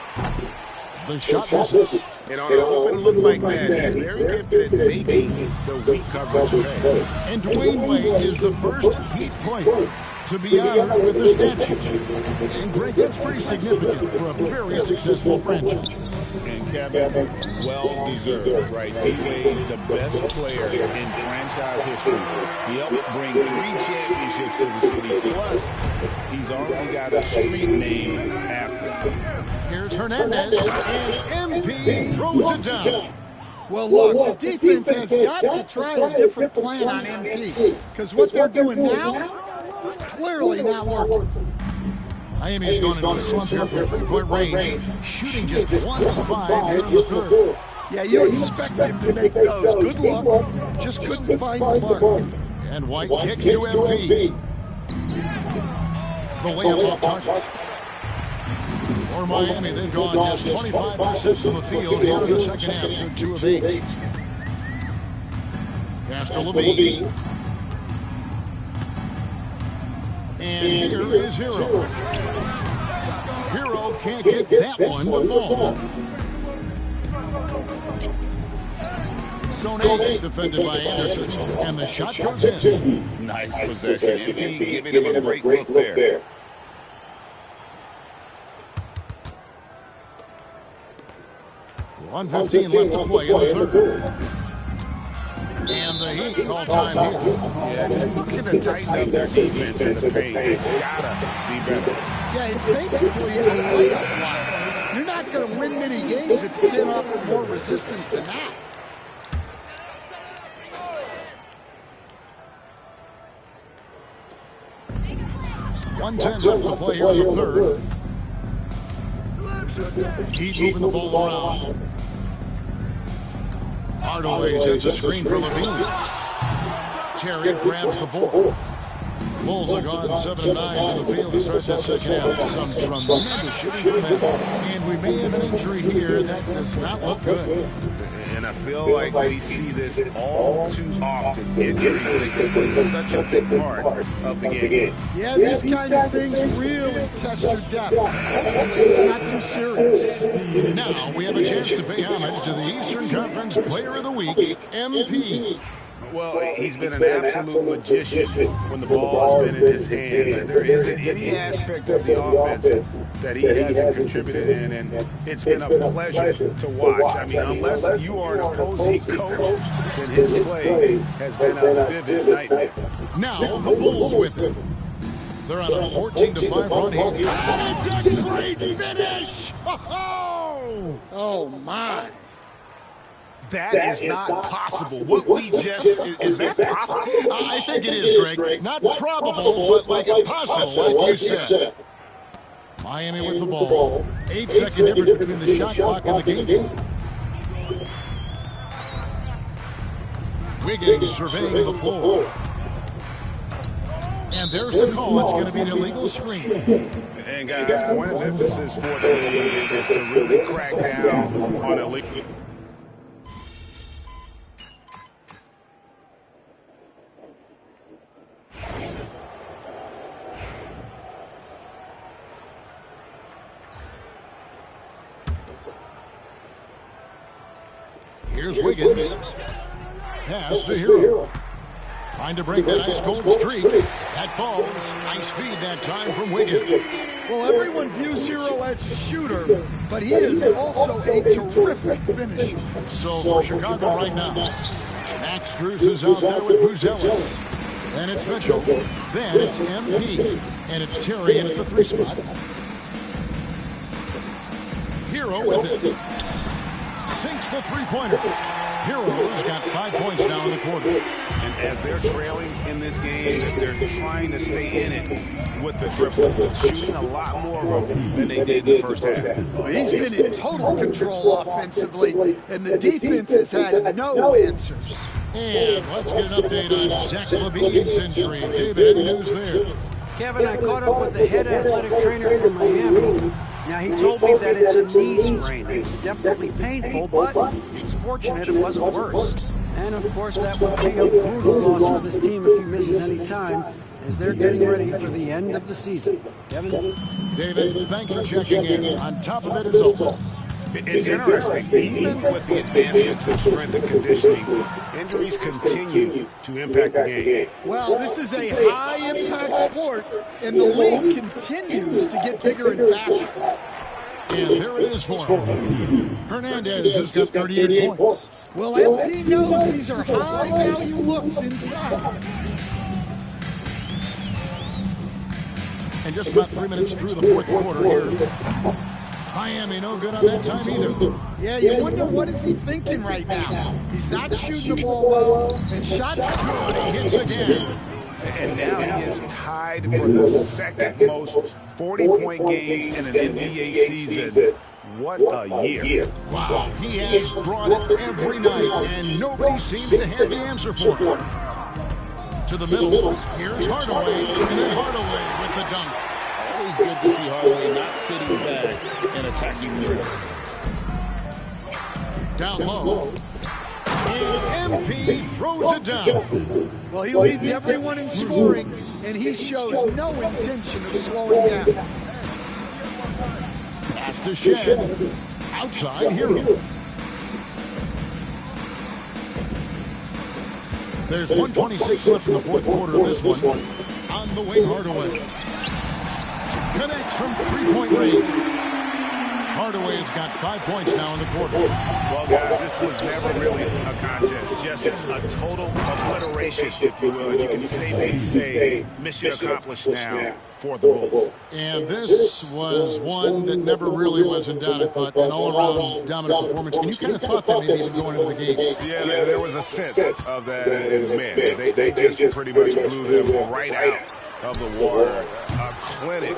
The shot misses. And on an open look like that, he's very gifted at making the weak coverage pay. And Dwayne Wade is the first Heat player to be honored with the statue. And Greg, that's pretty significant for a very successful franchise. And Kevin, well deserved, right? D-Wade, the best player in franchise history. He helped bring 3 championships to the city. Plus, he's already got a street name after him. Here's Hernandez, and MP throws it down. Well, look, the defense has got to try a different plan on MP, because what they're doing now is clearly not working. Miami's going into a slump here from three-point range, shooting just 1 of 5 here in the third. Yeah, you expect him to make those. Good luck. Just couldn't find the mark. And White kicks to MP. The layup off target. For Miami, they've gone just 25% from the field here in the second half through 2 of 8. Pass to Levine. And here is Hero. Hero can't get that one to fall. Sone defended by Anderson, and the shot goes in. Nice possession. MP giving him a great look there. 1:15 left to play in the third. And the Heat call time here. Yeah, just looking to tighten up their defense in the paint. Gotta be better. Yeah, it's basically a layup line. You're not going to win many games if you can't offer more resistance than that. .110 left to play here in the third. Heat moving the ball around. Hardaway sets a screen for Levine. Terry grabs the ball. Bulls are gone 7-9 to the field to start that second half. Some tremendous shooting from them. And we may have an injury here that does not look good. And I feel like we see this all too often. Injuries that can be such a big part of the game. Yeah, these kind of things really test your depth. It's not too serious. Now we have a chance to pay homage to the Eastern Conference Player of the Week, MP. Well, he's been an absolute magician when the ball has been in his hands. And there isn't any aspect of the offense that he hasn't contributed in. And it's been a pleasure to watch. I mean, unless you are an opposing coach, then his play has been a vivid nightmare. Now the Bulls with it. They're on a 14-5 run here. And it's a great finish! Oh, my. That is not possible. What we just, is that possible? I think it is, Greg. Not probable, but like a possible, like you said. Miami with the ball. 8-second difference between the shot clock and the game. Wiggins surveying the floor. And there's the call. It's going to be an illegal screen. And guys, point of emphasis for the league is to really crack down on illegal. Here's Wiggins. Pass to Hero. Trying to break that ice-cold streak. That falls. Nice feed that time from Wiggins. Well, everyone views Hero as a shooter, but he is also a terrific finisher. So for Chicago right now, Max Strus is out there with Buzelis. Then it's Mitchell. Then it's MP. And it's Terry in at the 3 spot. Hero with it. Sinks the three-pointer. Heroes got 5 points now in the quarter. And as they're trailing in this game, they're trying to stay in it with the dribble, shooting a lot more of them than they did in the first half. Well, he's been in total control offensively, and the defense has had no answers. And let's get an update on Zach LaVine's injury. David, any news there? Kevin, I caught up with the head athletic trainer from Miami. Now, he told me that it's a knee sprain. It's definitely painful, but he's fortunate it wasn't worse. And, of course, that would be a brutal loss for this team if he misses any time, as they're getting ready for the end of the season. Kevin? David, thanks for checking in. On top of it is all. It's interesting. Even with the advancements in strength and conditioning, injuries continue to impact the game. Well, this is a high-impact sport, and the league continues to get bigger and faster. And there it is for him. Hernandez has got 38 points. Well, MP knows these are high-value looks inside. And just about 3 minutes through the fourth quarter here. Miami no good on that time either. Yeah, you wonder what is he thinking right now. He's not shooting the ball well, and shots are good. He hits again. And now he is tied for the second most 40-point games in an NBA season. What a year. Wow, he has brought it every night, and nobody seems to have the answer for him. To the middle, here's Hardaway, and then Hardaway with the dunk. Always good to see Hardaway not sitting back and attacking the rim. Down low. And MP throws it down. Well, he leads everyone in scoring, and he shows no intention of slowing down. Pass to Shed. Outside Hero. There's 1:26 left in the fourth quarter of this one. On the wing, Hardaway. Connects from three-point range. Hardaway has got 5 points now in the quarter. Well, guys, this was never really a contest. Just a total obliteration, if you will. And you can safely say mission accomplished now for the Bulls. And this was one that never really was in doubt, I thought. An all-around dominant performance. And you kind of thought that maybe even going into the game. Yeah, there was a sense of that. And, man, they just pretty much blew them right out of the water. A clinic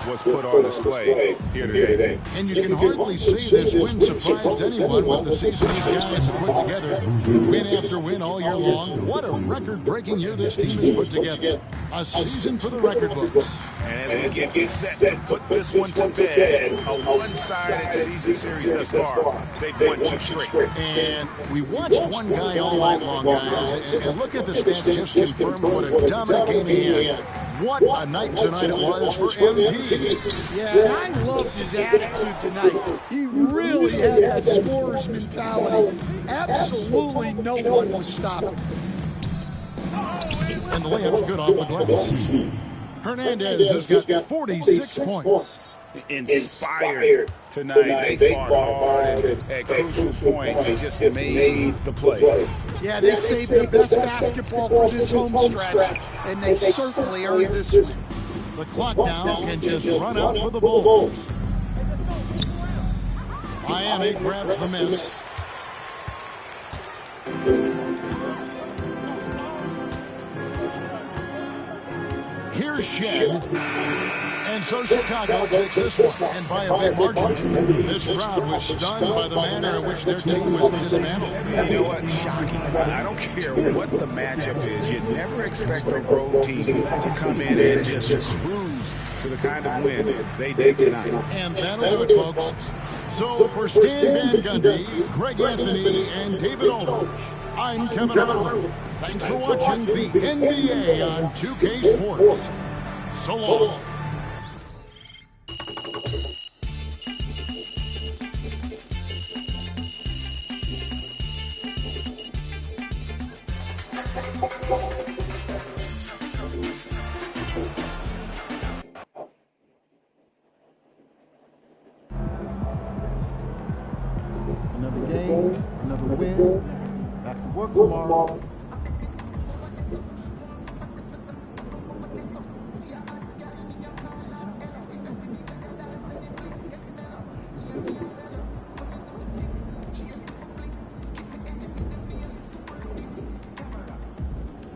was put on display here today. And you can hardly say this win surprised anyone with the season these guys have put together. Win after win all year long. What a record-breaking year this team has put together. A season for the record books. And as we get set to put this one to bed, a one-sided season series thus far, they've won 2 straight. And we watched one guy all night long, guys, and look at the stats just confirms what a dominant game he had. What a night tonight it was for MP. Yeah, and I loved his attitude tonight. He really had that scorer's mentality. Absolutely no one was stopping him. And the layup's good off the glass. Hernandez has got 46 points. Inspired tonight. They fought hard and at crucial points just made the play. Yeah, they saved the best basketball for this home stretch, and they certainly earned this one. The clock now can just run out for the Bulls. Miami grabs the miss. Here's Shed. And so Chicago takes this one, and by a big margin. This crowd was stunned by the manner in which their team was dismantled. You know what? Shocking. I don't care what the matchup is. You never expect a road team to come in and just cruise to the kind of win they did tonight. And that'll do it, folks. So for Stan Van Gundy, Greg Anthony, and David Aldridge, I'm Kevin Harlan. Thanks for watching the NBA on 2K Sports. So long. Another game, another win. Back to work tomorrow.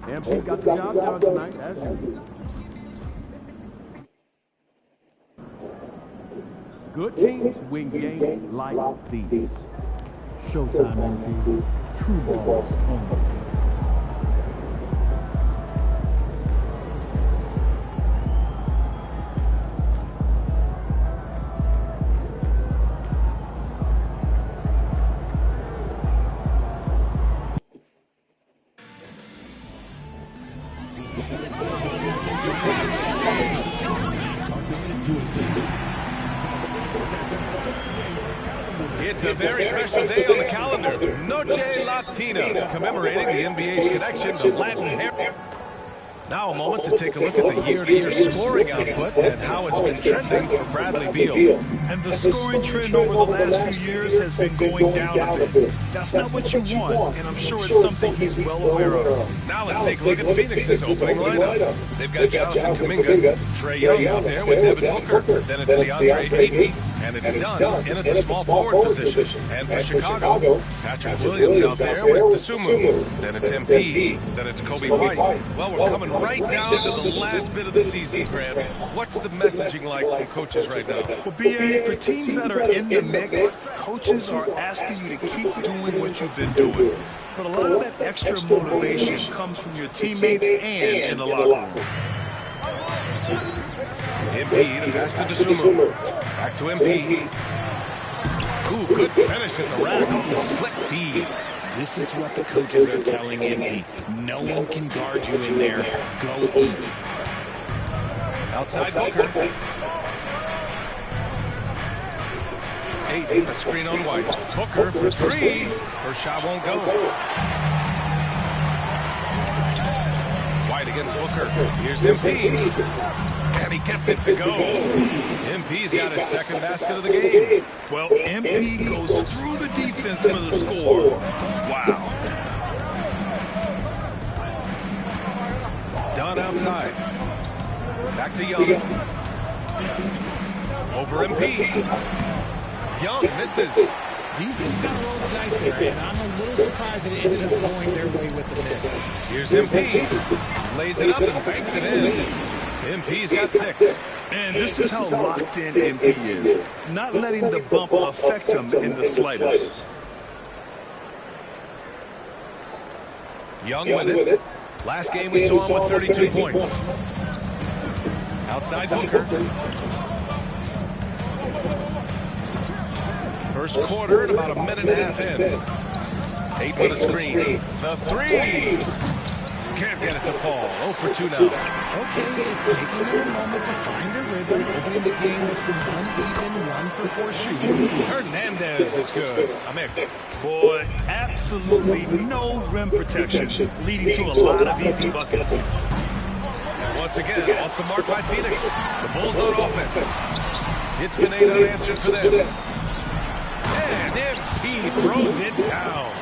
MP got the job done tonight, as usual. Good teams win games like these. Showtime, MP. True balls only. It's a very special day on the calendar. Noche Latina, commemorating the NBA's connection to Latin heritage. Now a moment to take a look at the year-to-year scoring output and how it's been trending for Bradley Beal. And the scoring trend over the last few years has been going down a bit. That's not what you want, and I'm sure it's something he's well aware of. Now let's take a look at Phoenix's opening lineup. They've got Jonathan Kuminga, Trae Young out there with Devin Booker. Then it's DeAndre Ayton, and it's Dunn in at the small forward position. And for Chicago, Patrick Williams out there with Dosunmu. Then it's MP. Then it's Kobe White. Well, we're coming right down to the last bit of the season, Graham. What's the messaging like from coaches right now? Well, BA, for teams that are in the mix, coaches are asking you to keep doing what you've been doing. But a lot of that extra motivation comes from your teammates and in the locker room. MP, the pass to Dosunmu. Back to MP. Ooh, good finish at the rack off the slick feed. This is what the coaches are telling MP. No one can guard you in there. Go eat. Outside Booker. Ayton, a screen on White. Booker for three. First shot won't go. White against Booker. Here's MP. And he gets it to go. MP's got his second basket of the game. Well, MP goes through the defense for the score. Wow. Dunn outside. Back to Young. Over MP. Young misses. Defense got to roll the dice there, and I'm a little surprised that it ended up going their way with the miss. Here's MP. Lays it up and banks it in. MP's got 6. And this is how locked in MP is. Not letting the bump affect him in the slightest. Young with it. Last game we saw him with 32 points. Outside Booker. First quarter at about a minute and a half in. 8 with a screen. The 3. Can't get it to fall. 0 for 2 now. Okay, it's taking them a moment to find their rhythm, opening the game with some uneven 1-for-4 shooting. Hernandez is good. Amir. Boy, absolutely no rim protection, leading to a lot of easy buckets. Once again, off the mark by Phoenix. The Bulls on offense. It's been 8 unanswered for them. And MP throws it down.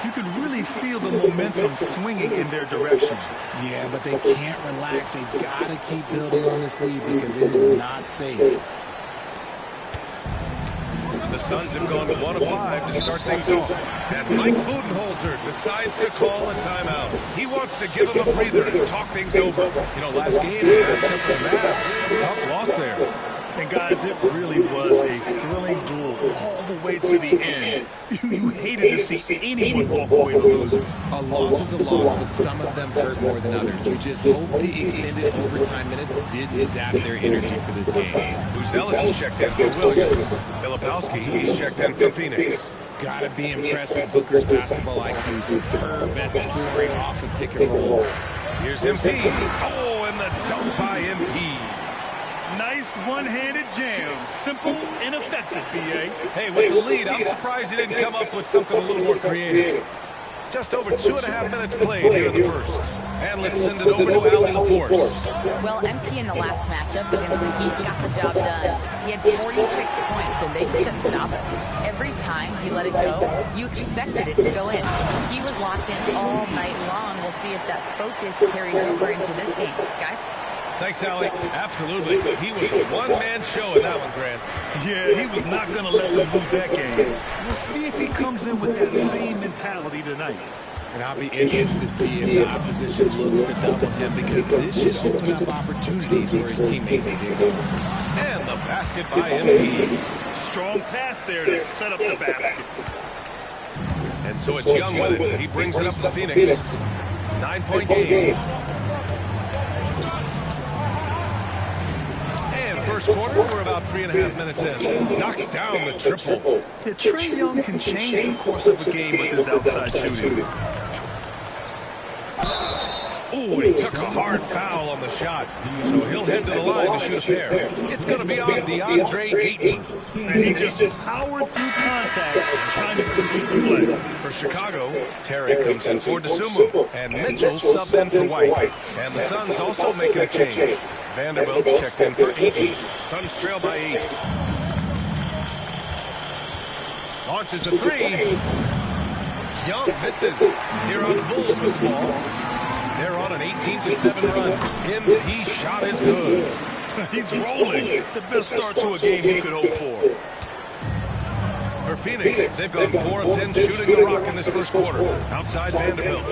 You can really feel the momentum swinging in their direction. Yeah, but they can't relax. They've got to keep building on this lead because it is not safe. The Suns have gone 1 of 5 to start things off. And Mike Budenholzer decides to call a timeout. He wants to give them a breather and talk things over. You know, last game, that's tough for the Mavs. Tough loss there. And guys, it really was a thrilling duel all the way to the end. You hated to see anyone walk away the loser. A loss is a loss, but some of them hurt more than others. You just hope the extended overtime minutes didn't zap their energy for this game. Buzelis is checked in for Williams. Filipowski, he's checked in for Phoenix. Gotta be impressed with Booker's basketball IQ. Superb at scoring off the pick and roll. Here's MP. Oh, and the dunk by MP. Nice one-handed jam. Simple and effective, B.A. Hey, with the lead, I'm surprised he didn't come up with something a little more creative. Just over 2.5 minutes played here in the first. And let's send it over to Allie LaForce. Well, MP in the last matchup against the Heat got the job done. He had 46 points, and they just couldn't stop him. Every time he let it go, you expected it to go in. He was locked in all night long. We'll see if that focus carries over into this game. Guys? Thanks, Allie. Absolutely. He was a one-man show in that one, Grant. Yeah, he was not going to let them lose that game. We'll see if he comes in with that same mentality tonight. And I'll be interested to see if the opposition looks to double him because this should open up opportunities for his teammates to get going. And the basket by MP. Strong pass there to set up the basket. And so it's Young with it. He brings it up to Phoenix. 9-point game. First quarter, we're about 3.5 minutes in. Knocks down the triple. Yeah, Trae Young can change the course of a game with his outside shooting. Ooh, he took a hard foul on the shot. So he'll head to the line to shoot a pair. It's going to be on DeAndre Ayton. And he just powered through contact trying to complete the play. For Chicago, Terry comes in for DeSumo. And Mitchell subbed in for White. And the Suns also making a change. Vanderbilt checked in for Ayton. Suns trail by 8. Launches a 3. Young misses. Here on the Bulls with the ball. They're on an 18-7 run. MP shot is good. He's rolling. The best start to a game you could hope for. For Phoenix, they've gone 4 of 10 shooting the rock in this first quarter. Outside Vanderbilt.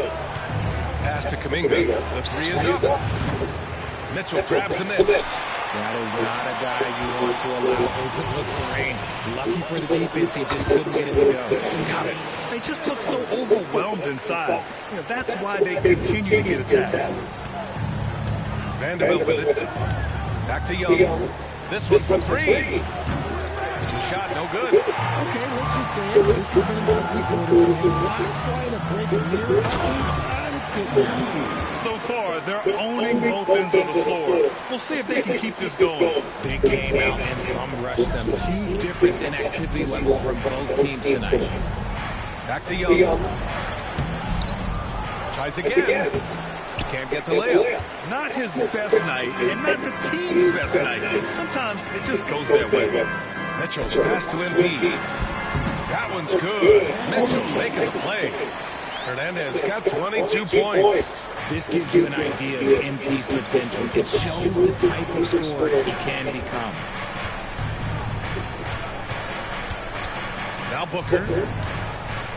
Pass to Kuminga. The 3 is up. Mitchell grabs a miss. That is not a guy you want to allow open looks for range. Lucky for the defense, he just couldn't get it to go. Got it. They just look so overwhelmed inside. You know, that's why they continue to get attacked. Vanderbilt with it. Back to Young. This one for 3. The shot no good. Okay, let's just say it. This has been an ugly quarter for him. Not quite a break of mirror, but it's getting there. So far, they're owning both ends of the floor. We'll see if they can keep this going. They came out and bum rushed them. Huge difference in activity level from both teams tonight. Back to Young. Tries again. Can't get the layup. Not his best night, and not the team's best night. Sometimes it just goes that way. Mitchell, the pass to Embiid. That one's good. Mitchell making the play. Hernandez got 22 points. This gives you an idea of MP's potential. It shows the type of scorer he can become. Now Booker.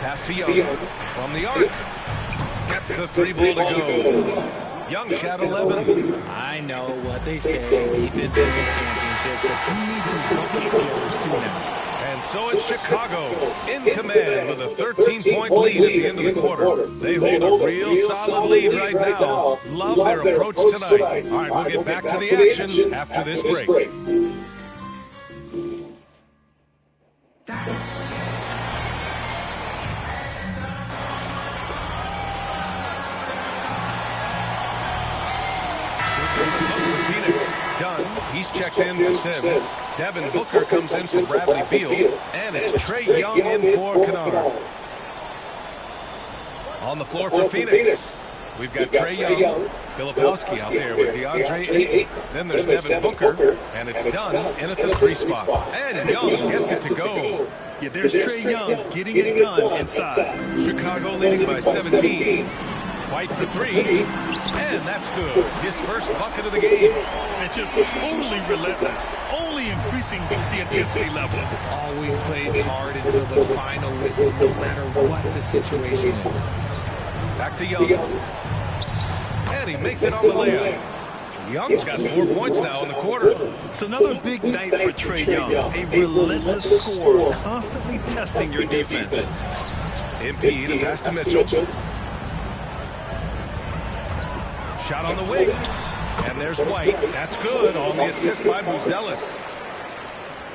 Pass to Young. From the arc. Gets the three ball to go. Young's got 11. I know what they say, defense wins championships, but you need some bucket getters too now. And so it's Chicago in command with a 13-point lead at the end of the quarter. They hold a real solid lead right now. Love their approach tonight. All right, we'll get back to the action after this break. He's checked in for Sims. Devin Booker comes in for Bradley Beal. And it's Trae Young in for Kennard. On the floor for Phoenix, we've got Trae Young, Filipowski out there with DeAndre Ayton. Then there's Devin Booker, and it's Dunn in at the 3 spot. And Young gets it to go. Yeah, there's Trae Young getting it done inside. Chicago leading by 17. White for 3, and that's good. His first bucket of the game. And just totally relentless, only increasing the intensity level. Always plays hard until the final whistle, no matter what the situation is. Back to Young. And he makes it on the layup. Young's got 4 points now in the quarter. It's another big night for Trae Young. A relentless scorer, constantly testing your defense. MP, the pass to Mitchell. Shot on the wing. And there's White. That's good on the assist by Buzelis.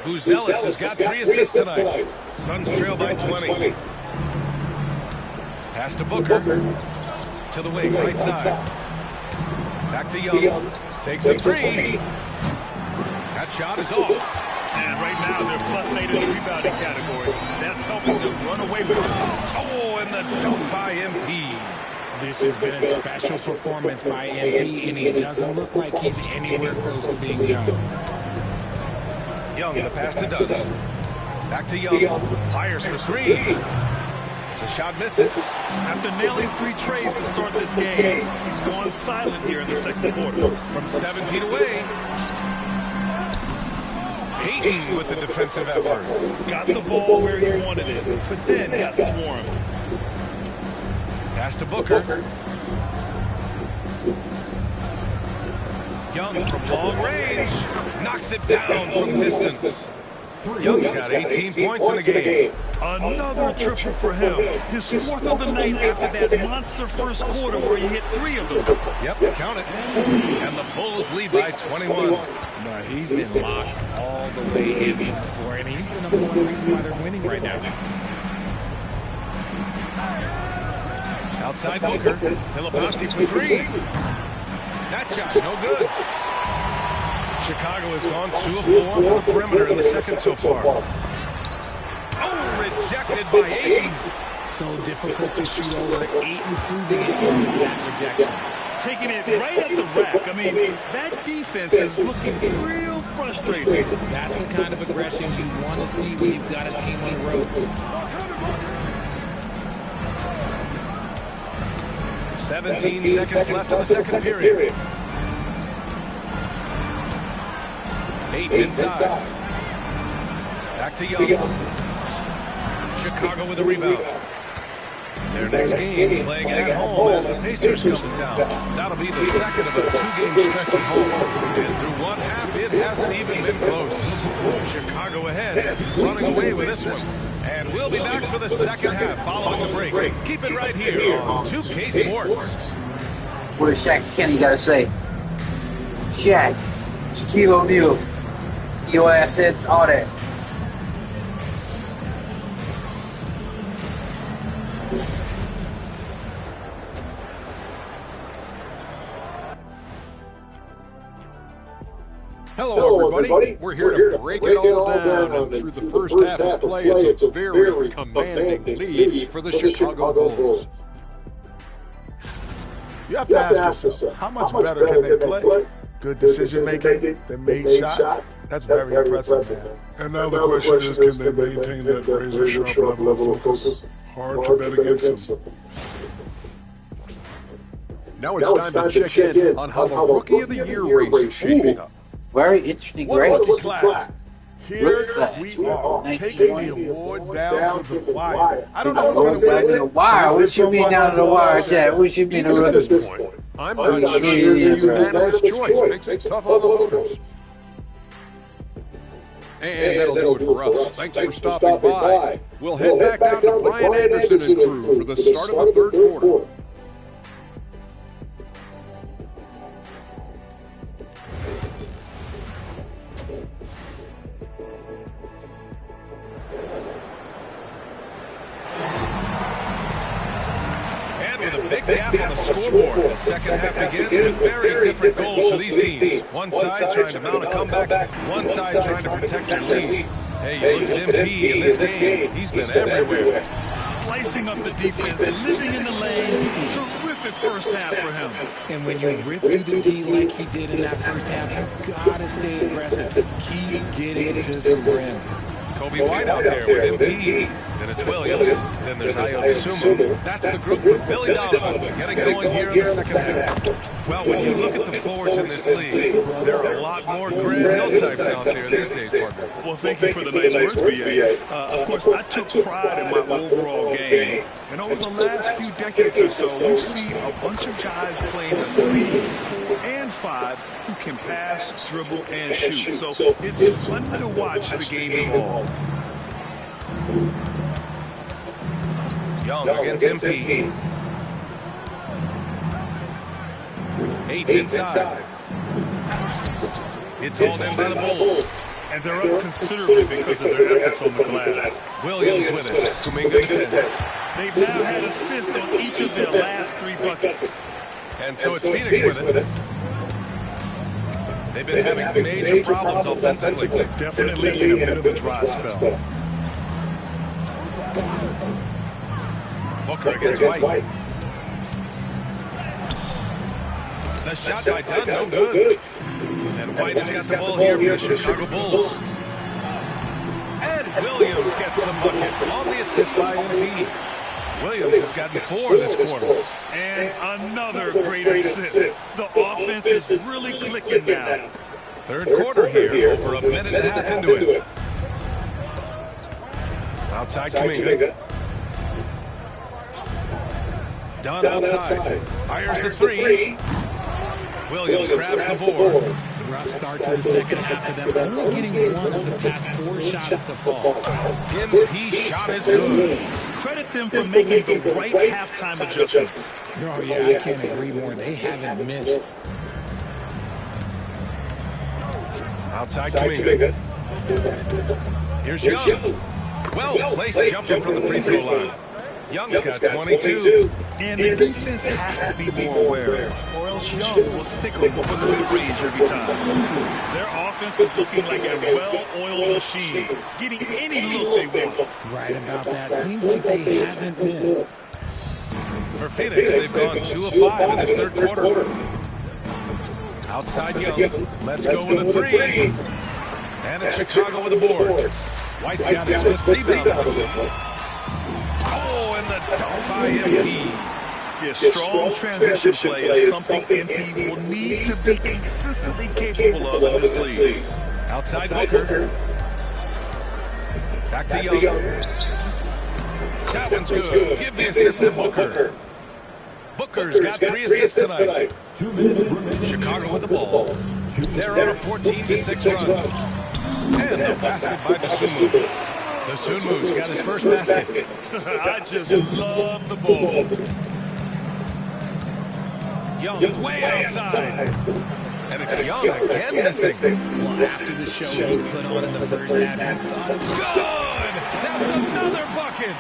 Buzelis has got 3 assists tonight. Suns trail by 20. Pass to Booker. To the wing, right side. Back to Young. Takes a 3. That shot is off. And right now they're +8 in the rebounding category. That's helping them run away with it. Oh, and the dunk by MP. This has been a special performance by MP, and he doesn't look like he's anywhere close to being done. Young, the pass to Dunn. Back to Young. Fires for 3. The shot misses. After nailing 3 trays to start this game, he's gone silent here in the second quarter. From 7 feet away. Ayton with the defensive effort. Got the ball where he wanted it, but then got swarmed. Pass to Booker. Young from long range. Knocks it down from distance. Young's got 18 points in the game. Another triple for him. His 4th of the night after that monster first quarter where he hit 3 of them. Yep, count it. And the Bulls lead by 21. No, he's been locked all the way in from the floor, and he's the #1 reason why they're winning right now. Outside Booker. Filipowski for 3. That shot, no good. Chicago has gone 2 of 4 from the perimeter in the second so far. Oh, rejected by Ayton. So difficult to shoot over. Ayton proving it with that rejection. Taking it right at the rack. I mean, that defense is looking real frustrated. That's the kind of aggression you want to see when you've got a team on the ropes. 17 seconds left in the second period. Ayton inside. Back to Young. Chicago with a rebound. Their next game playing at home as the Pacers come to town. That'll be the second of a 2-game stretch at home. And through one half, it hasn't even been close. Chicago ahead, running away with this one. And we'll be back for the second half following the break. Keep it right here on 2K Sports. What does Shaq and Kenny got to say? Shaq, Shaquille O'Neal, your assets, all that. Hello, everybody. We're here to break it all down. And through the first half of play, it's a very commanding lead for the Chicago Bulls. You have to ask yourself, how much better can they play? Good decision making, they made shots. That's very impressive, man. And now the question is, can they maintain that razor-sharp level of focus? Hard to bet against them. Now it's time to check in on how the Rookie of the Year race is shaping up. Very interesting What race. rookie class? Here we are, taking the award down to the wire. I don't know who's going to win it. The wire? What you mean down to the wire, Chad? What you mean Even at this point, I'm not sure there's a unanimous choice. Makes it tough on the voters. And that'll do it for us. Thanks for stopping by. We'll head back down to Brian Anderson and crew for the start of the third quarter. Big gap on the scoreboard. The second half begins with very different goals for these teams. One side trying to mount a comeback, one side trying to protect their lead. Hey, you look at MP in this game. He's been everywhere. Slicing up the defense, living in the lane. Terrific first half for him. And when you rip through the D like he did in that first half, you gotta stay aggressive. Keep getting to the rim. Kobe White out there with MP. Then it's Williams. Then there's Ayo Dosunmu. That's the group for Billy Donovan getting going here in the second half. Well, when you look at the forwards in this league, there are a lot more Grant Hill types out there these days, partner. Well, thank you for the nice words, B.A. Of course, I took pride in my overall game. And over the last few decades or so, we've seen a bunch of guys playing the 3, 4, and 5 who can pass, dribble, and shoot. So it's fun to watch the game evolve. Young against MP. 8 inside. It's hauled in by the Bulls. And they're up considerably because of their efforts on the glass. Williams with it. Kuminga defends. They've now had assists on each of their last 3 buckets. And so it's Phoenix with it. They've been having major problems offensively. Definitely in a bit of a dry spell. Booker against White. The shot by Dunn, no good. And White has got the ball here for the Chicago Bulls. And Williams gets the bucket on the assist by MP. Williams has gotten 4 this quarter. And another great assist. The offense is really clicking now. Third quarter here, over a minute and a half into it. Outside Kuminga. Dunn outside. Fires the 3. Williams grabs the board. Rough start to the second half for them, only getting 1 of the past 4 shots to fall. MP shot is good. Credit them for making the right halftime adjustments. Oh, yeah, I can't agree more. They haven't missed. Outside Kuminga. Here's Young. Well-placed jumper from the free throw line. Young's got 22. And the defense has to be more aware, or else Young will stick them for the mid-range every time. Their offense is looking like a well-oiled machine, getting any look they want. Right about that. Seems like they haven't missed. For Phoenix, they've gone 2 of 5 in this third quarter. Outside Young. Let's go with a 3. And it's Chicago with the board. White's got his 5th rebound. Oh, and the dunk by MP. Yeah, strong transition play is something MP will need to be consistently capable of in this league. Outside Booker. Back to Young. That one's good. Give the assist to Booker. Booker's got 3 assists tonight. Chicago with the ball. They're on a 14-6 run. And the basket by Dosunmu. Dosunmu's got his first basket. I just love the ball. Young way outside. And it's Young again missing. Well, after the show he put on in the first half, he thought it was good. That's another bucket.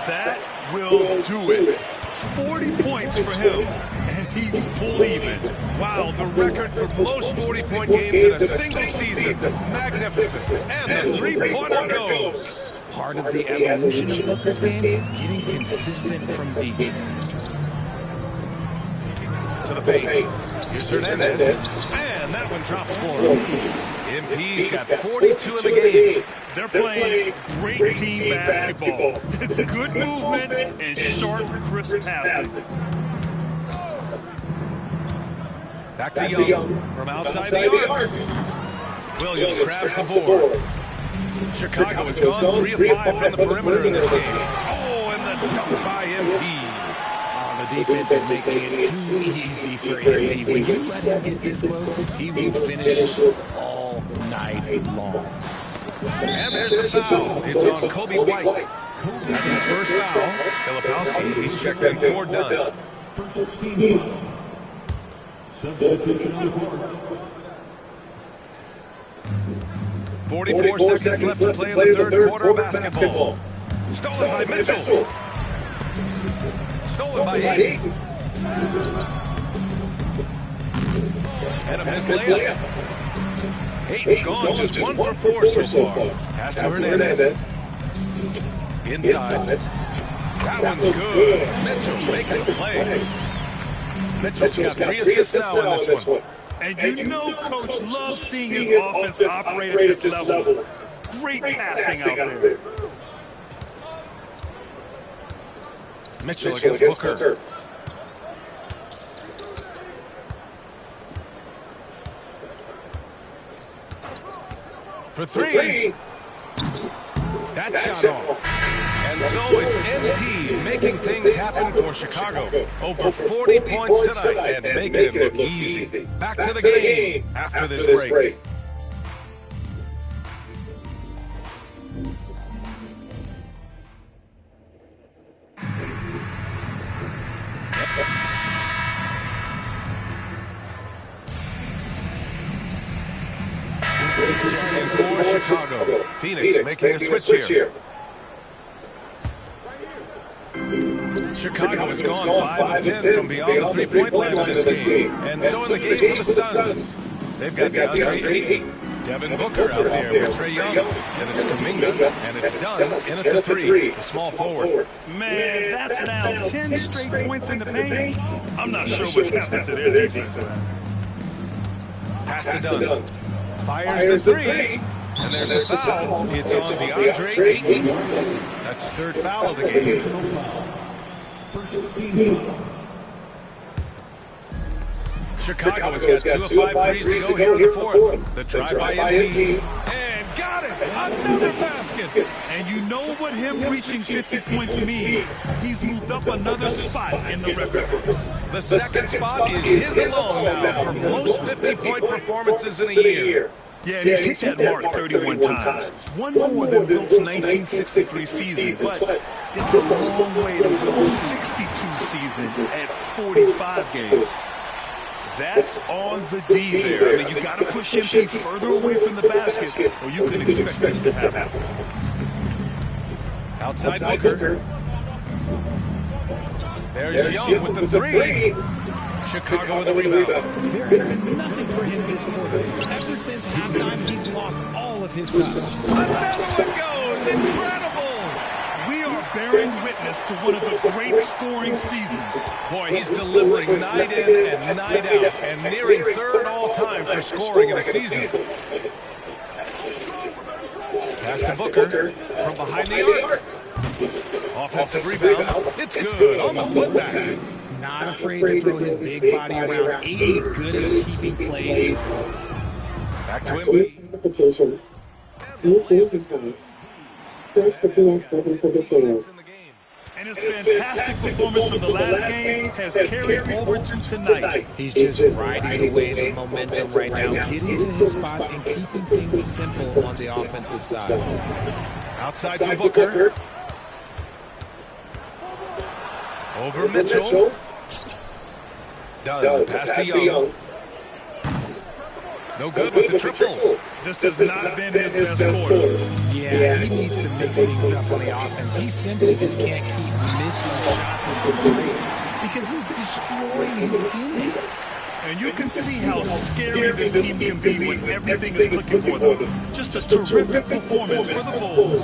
That will do it. 40 points for him, and he's full even. Wow, the record for most 40-point games in a single season. Magnificent. And the three-pointer goes. Part of the evolution of Booker's game, getting consistent from deep. to the paint. Here's Hernandez. And that one drops for him. MP's got 42 in the game. They're playing great team basketball. It's good movement and sharp, crisp passing. Back to Young from outside the arc. Williams grabs the board. Chicago has gone 3 of 5 from the perimeter in this game. Oh, and the dunk by MP. The defense is making it too easy for MP. When you let him get this close, he will finish all night long. And there's the foul. It's on Kobe White. That's his first foul. Filipowski, he's checked in for done. 44 seconds left to play in the third quarter of basketball. Stolen by Mitchell. Stolen by Ayton. And a missed layup. Ayton's gone just 1 for 4 so far. Pass to Hernandez. Inside. That one's good. Mitchell making the play. Mitchell's got 3 assists now in this one. And you know Coach loves seeing his offense operate at this level. Great passing out there. Mitchell against Booker. For 3. That shot off. And so it's MP making things happen for Chicago. Over 40 points tonight and making it look easy. Back to the game after this break. And for Chicago, Phoenix making a switch here. Chicago has gone 5 of 10 from beyond the three-point line in this game. And so in the game for the Suns, they've got DeAndre Ayton, Devin Booker out there with Trae Young, and it's Kuminga, and it's done in at the 3, the small forward. Man, that's now 10 straight points in the paint. I'm not sure what's happened to their defense. Pass to Dunn. Fires the 3. And there's the foul. It's on DeAndre Ayton. That's his 3rd foul of the game. Chicago has got 2 of 5 threes to go here in the 4th. The drive by MP. And got it! Another basket! And you know what him reaching 50 points means. He's moved up another spot in the record books. The 2nd spot is his alone now for most 50-point performances in a year. Yeah, and he's hit that mark 31 times. One more than Wilt's 1963 season, but it's a long way to Wilt's 62 season at 45 games. That's on the D there. I mean, you got to push MP further away from the basket, or you can expect this to happen. Outside Booker. There's Young with the 3. Chicago with a rebound. There has been nothing for him this quarter. Ever since halftime, he's lost all of his touch. Another one goes. Incredible. We are bearing witness to one of the great scoring seasons. Boy, he's delivering night in and night out and nearing 3rd all-time for scoring in a season. Pass to Booker from behind the arc. Offensive rebound. It's good on the putback. Not afraid to throw his big body around. Ayton good at keeping plays. Back to him. Notification. New game is on. Press the PS button for details. And his fantastic performance from the last game has carried over to tonight. He's just riding away the momentum right now, getting to his spots and keeping things simple on the offensive side. Outside to Booker. Over Mitchell. Dunn, pass to Young. No good with the triple. This has not been his best quarter. Yeah, he needs to mix things up on the offense. He simply just can't keep missing shots at this rate because he's destroying his teammates. And you can see how scary this team can be when everything is clicking for them. Just a terrific performance for the Bulls.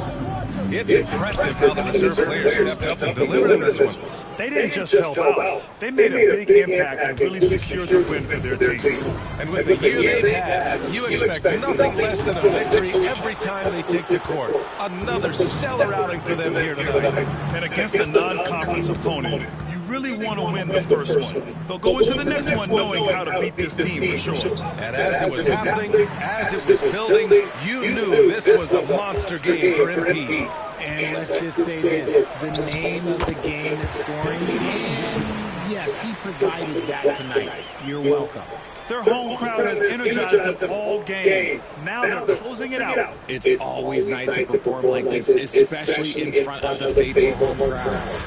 It's impressive how the reserve players stepped up and delivered in this one. They didn't just help out. They made a big impact and really secured the win for their team. And with the year they've had, you expect nothing less than a victory every time they take the court. Another stellar outing for them here tonight. And against a non-conference opponent, you really want to win the first one. They'll go into the next one knowing how to beat this team for sure. And as it was happening, as it was building, you knew this was a monster game for MP. And let's just say this, the name of the game is scoring, and yes, he provided that tonight. You're welcome. Their home crowd has energized them all game. Now they're closing it out. It's always nice to perform like this, especially in front of the faithful home crowd.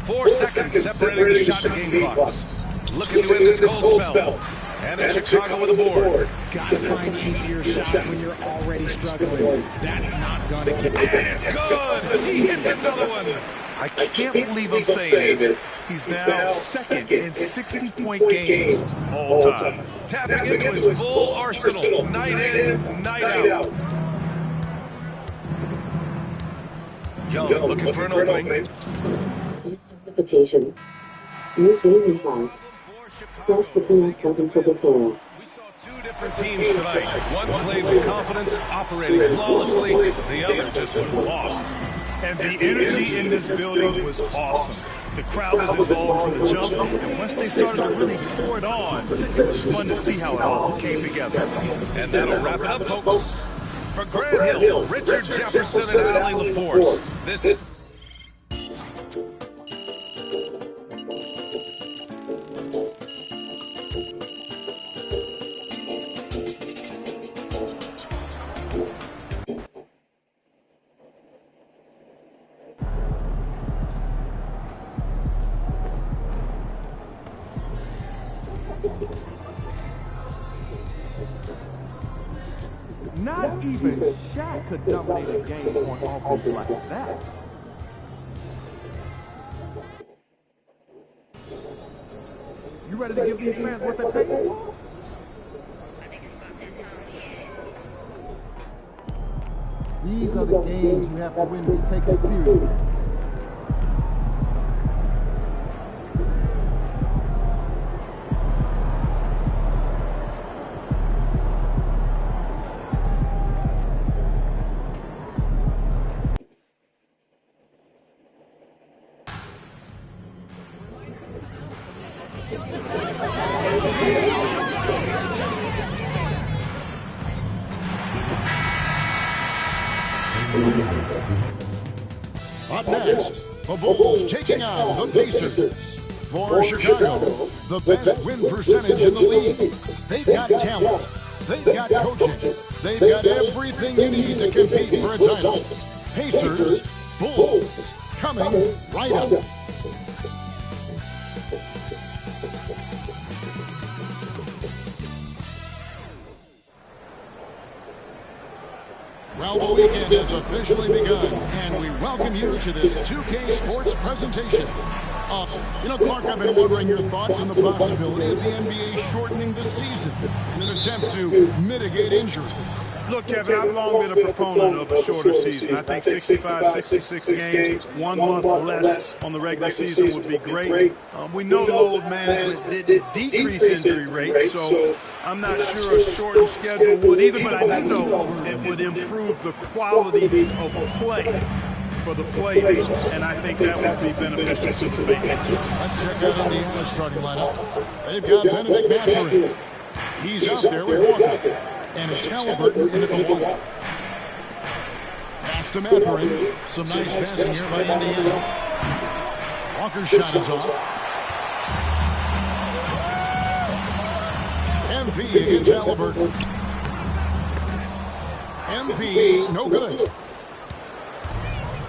4 seconds separating the shot game clocks. Looking to end this cold spell. And it's Chicago with a board. Gotta find easier shots when you're already struggling. That's not gonna get And it's good. He hits another one. I can't believe I'm saying this. He's now second in 60-point games all time. Tapping into his full arsenal. Night in, night out. Young looking for an opening. Notification. New frame inbound. Press the PS button for details. Two different teams tonight. One played with confidence, operating flawlessly. The other just went lost. And the energy in this building was awesome. The crowd was involved from the jump, and once they started to really pour it on, it was fun to see how it all came together. And that'll wrap it up, folks. For Grant Hill, Richard Jefferson, and Allie LaForce, this is... Not even Shaq could dominate a game on offense like that. You ready to give these fans what they pay for? These are the games you have to win to take it seriously. Up next, the Bulls taking on the Pacers. For Chicago, the best win percentage in the league. They've got talent. They've got coaching. They've got everything you need to compete for a title. Pacers, Bulls, coming right up. Well, the weekend has officially begun, and we welcome you to this 2K Sports presentation. Clark, I've been wondering your thoughts on the possibility of the NBA shortening the season in an attempt to mitigate injury. Look, Kevin, I've long been a proponent of a shorter season. I think 65, 66 games, 1 month less on the regular season would be great. We know load management didn't decrease injury rates, so I'm not sure a shortened schedule would either, but I do know it would improve the quality of play for the players, and I think that would be beneficial to the fans. Let's check out Indiana's starting lineup. They've got Benedict Mathurin. He's out there with Walker. And it's Halliburton in at the 1. Pass to Mathurin. Some nice passing here by Indiana. Walker's shot is off. MP against Halliburton. MP, no good.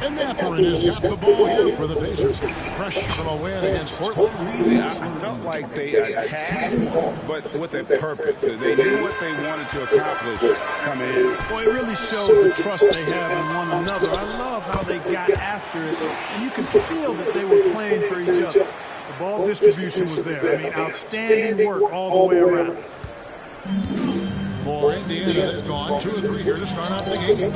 And Mathurin has got the ball here for the Pacers. Fresh from a win against Portland. Yeah, I felt like they attacked, but with a purpose. They knew what they wanted to accomplish coming in. Well, it really showed the trust they have in one another. I love how they got after it, and you can feel that they were playing for each other. The ball distribution was there. I mean, outstanding work all the way around. For Indiana, they've gone 2 of 3 here to start out the game.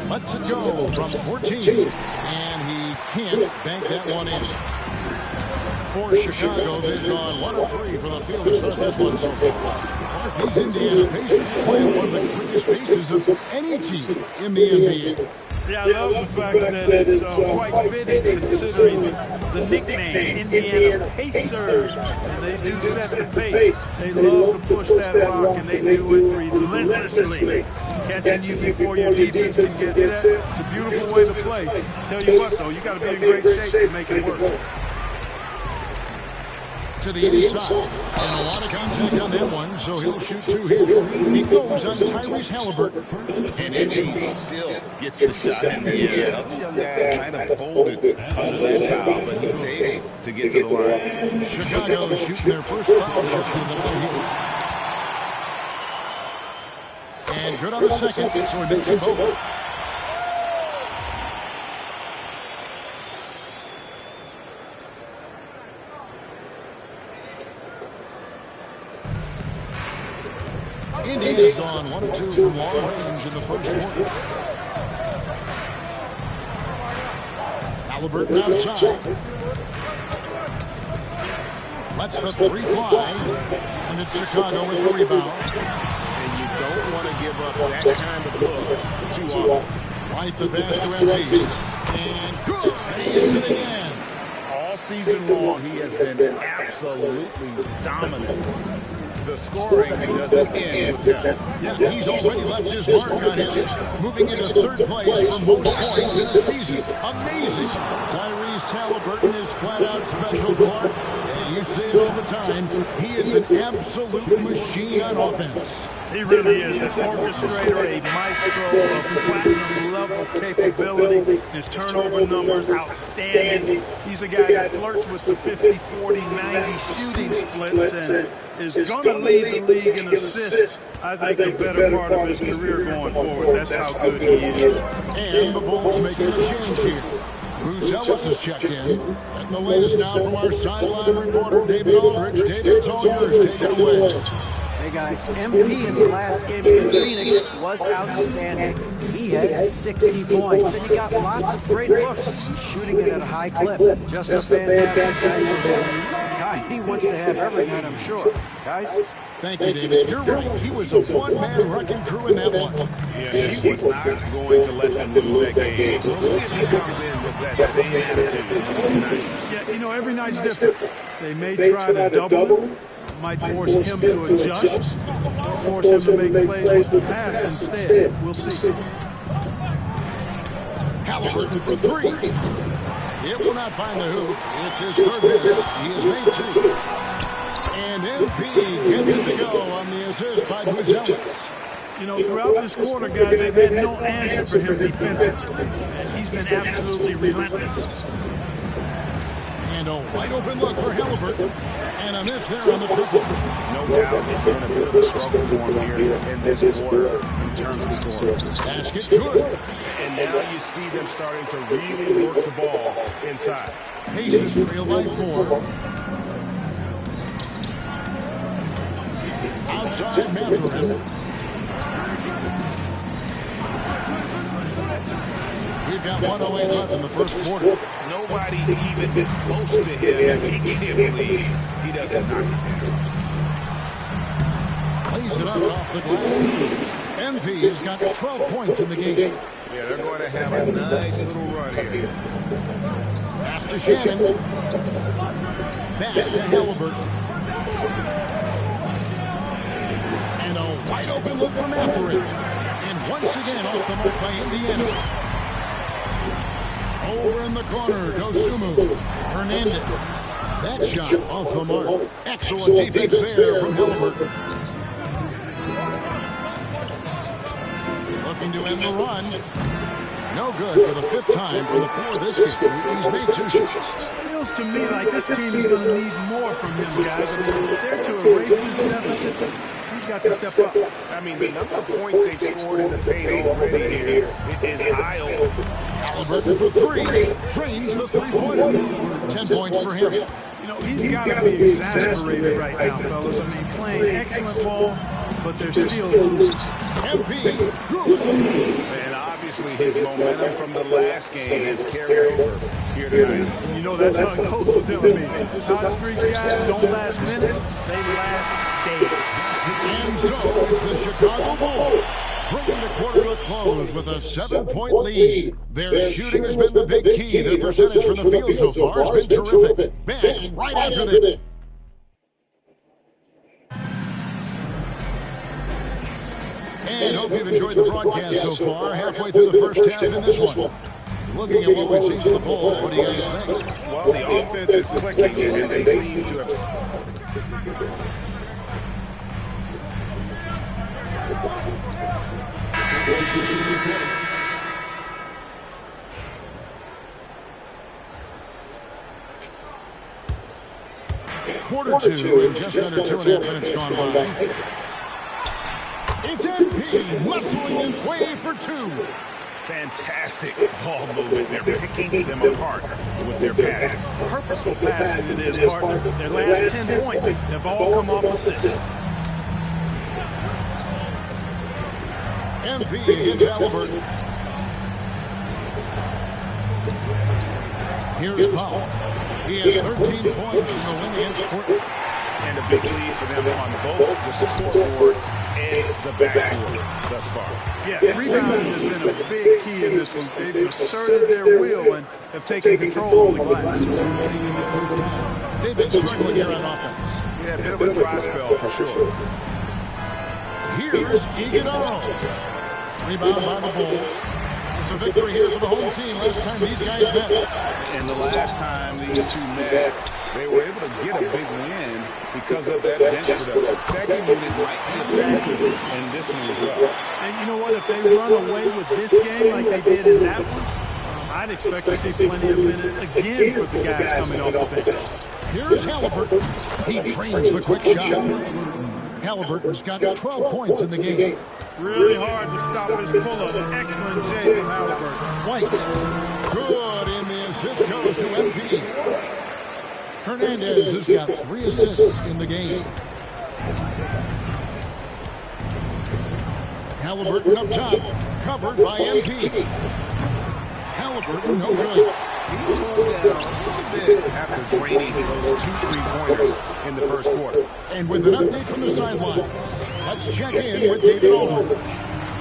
Lets it go from 14. And he can't bank that one in. For Chicago, they've gone 1 of 3 from the field to start this one so far. These Indiana Pacers are playing one of the quickest paces of any team in the NBA. Yeah, I love the fact that it's quite fitting considering the nickname, Indiana Pacers. And they do set the pace. They love to push that rock, and they do it relentlessly. Catching you before your defense can get set. It's a beautiful way to play. Tell you what, though, you got to be in great shape to make it work. To the inside, and a lot of contact on that one, so he'll shoot 2 here. He goes on Tyrese Halliburton. And he still gets the shot in the air. Other young guys might have folded under that foul, but he's able to get to the line. Chicago shooting their first foul shot to the line here. And good on the second, so he makes it both. Indiana's gone 1 of 2 from long range in the first quarter. Halliburton outside. Lets the 3 fly. And it's Chicago with the rebound. And you don't want to give up that kind of look too often. Right the pass to MP. And good. He hits it again. All season long, he has been absolutely dominant. The scoring doesn't end with him. Yeah, he's already left his mark on history, moving into 3rd place for most points in a season. Amazing. Tyrese Halliburton is flat out special, Clark. And you see it all the time. He is an absolute machine on offense. He really is an orchestrator, a maestro of platinum-level capability. His turnover numbers outstanding. He's a guy that flirts with the 50, 40, 90 shooting splits and is going to lead the league in assists, I think, the better part of his career going forward. That's how good he is. And the Bulls making a change here. Bruce Ellis has checked in. And the latest now from our sideline reporter, David Aldridge. David, it's all yours. Take it away. Hey guys, MP in the last game against Phoenix was outstanding. He had 60 points, and he got lots of great looks. He's shooting it at a high clip. Just a fantastic night for him. Guy he wants to have every night, I'm sure. Guys? Thank you, David. You're right. He was a one-man wrecking crew in that one. Yeah, he was not going to let them lose that game. We'll see if he comes in with that same attitude tonight. Yeah, you know, every night's different. They may try to double him. Might force him to adjust, or force him to make plays with the pass instead. We'll see. Halliburton for 3. It will not find the hoop. It's his 3rd miss. He has made 2. And MP gets it to go on the assist by Ellis. You know, throughout this quarter, guys, they've had no answer for him defensively. And he's been absolutely relentless. And a wide open look for Halliburton. And a miss there on the triple. No doubt it's been a bit of a struggle for him here in this quarter in terms of scoring. Basket good. And now you see them starting to really work the ball inside. Pacers trail by 4. Outside Mathurin. We've got 1:08 left in the first quarter. Nobody even close to him. He can't believe he doesn't knock it down. Plays it up off the glass. MP's got 12 points in the game. Yeah, they're going to have a nice little run here. Pass to Shannon. Back to Halliburton. And a wide open look for Mathurin. And once again off the mark by Indiana. Over in the corner, Dosunmu. Hernandez. That shot off the mark. Excellent defense there from Halliburton. Looking to end the run. No good for the 5th time for the floor this game. He's made 2 shots. It feels to me like this team is going to need more from him, guys. I mean, if they're to erase this deficit, he's got to step up. I mean, the number of points they've scored in the paint already here is eye-opening. Halliburton for 3. Drains the 3-pointer. 10 points for him. You know, he's got to be exasperated right now, fellas. I mean, playing excellent ball, but they're still losing. MP, good. And obviously his momentum from the last game has carried over here tonight. And you know that's how it goes with him. I mean, hot streaks, guys, don't last minutes. They last days. And so it's the Chicago Bulls bringing the quarter to a close with a 7-point lead. Their shooting has been the big key. Their percentage from the field so far has been terrific. Back right after this. And hope you've enjoyed the broadcast so far. Halfway through the first half in this one. Looking at what we've seen from the Bulls, what do you guys think? Well, the offense is clicking, and they seem to have... Quarter two, and just under 2.5 minutes gone by. It's MP muscling his way for two. Fantastic ball movement. They're picking them apart with their passes. Purposeful passing it is, partner. Their last 10 points have all come off assists. MP against Halliburton. Here's Powell. He had 13 points in the win against Portland. And a big lead for them on both the scoreboard and the backboard thus far. Yeah, rebounding has been a big key in this one. They've asserted their will and have taken control of the glass. They've been struggling here on offense. Yeah, a bit of a dry spell for sure. Here's Iguodala. Rebound by the Bulls. It's a victory here for the home team last time these guys met. And the last time these two met, they were able to get a big win because of that bench production. Second unit might be a factor in this one as well. And you know what? If they run away with this game like they did in that one, I'd expect to see plenty of minutes again for the guys coming off the bench. Here's Halliburton. He trains the quick shot. Halliburton's got 12 points in the game. Really hard to stop his pull-up. Excellent J from Halliburton. White. Good, and the assist goes to MP. Hernandez has got 3 assists in the game. Halliburton up top, covered by MP. Halliburton, no good. He's pulled down a little bit after draining those 2 3-pointers in the first quarter. And with an update from the sideline, let's check in with David Aldridge.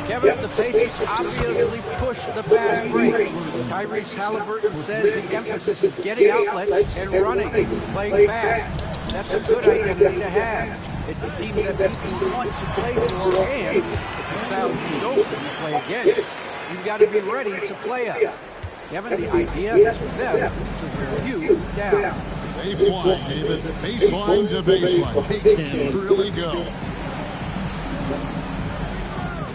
Kevin, the Pacers obviously pushed the fast break. Tyrese Halliburton says the emphasis is getting outlets and running, playing fast. That's a good identity to have. It's a team that people want to play for, and it's a style you don't want to play against. You've got to be ready to play us. Kevin, the idea is for them to wear you down. They fly, David. Baseline to baseline. They can really go.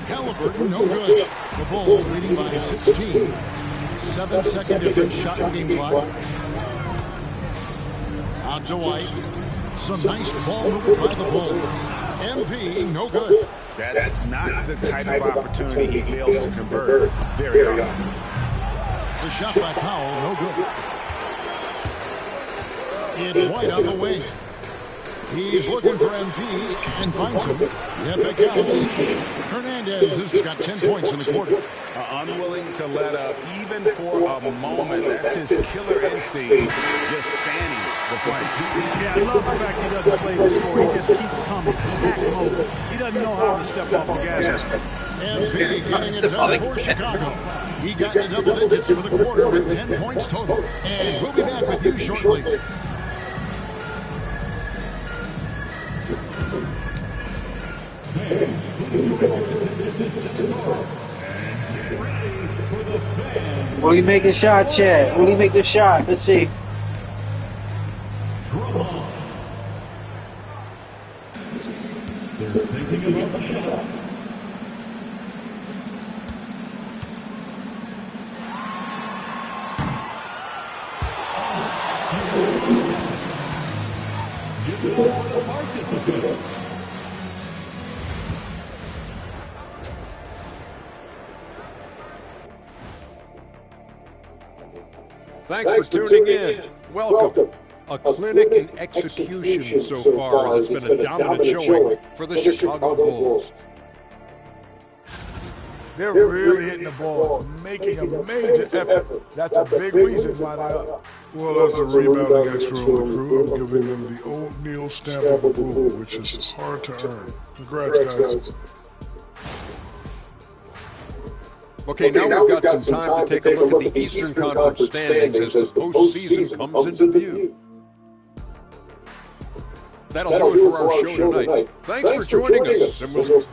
Halliburton, no good. The Bulls leading by 16. 7-second difference, shot and game clock. Out to White. Some nice ball movement by the Bulls. MP, no good. That's not the type of opportunity he fails to convert very often. The shot by Powell, no good. It's White on the wing. He's looking for MP and finds him. Yep, it counts. Hernandez has got 10 points in the quarter. Unwilling to let up even for a moment. That's his killer instinct, just spanning the flank. Yeah, I love the fact he doesn't play this score. He just keeps coming. Attack mode. He doesn't know how to step off the gas. MP getting it done for Chicago. He got into double digits for the quarter with 10 points total. And we'll be back with you shortly. Will he make the shot, Chad? Will he make the shot? Let's see. They're thinking about the shot. Give it over to participants. Thanks for tuning in. Welcome. A clinic in execution so far as it's been a dominant showing for the Chicago Bulls. They're really hitting the ball, making a major effort. That's a big reason why they're up. Well, as the rebounding expert on the crew, I'm giving them the O'Neal stamp of approval, which is hard to earn. Congrats, guys. Okay, now we've got some time to take a look at the Eastern Conference standings as the postseason comes into view. That'll do it for our show tonight. Thanks for joining us. And we'll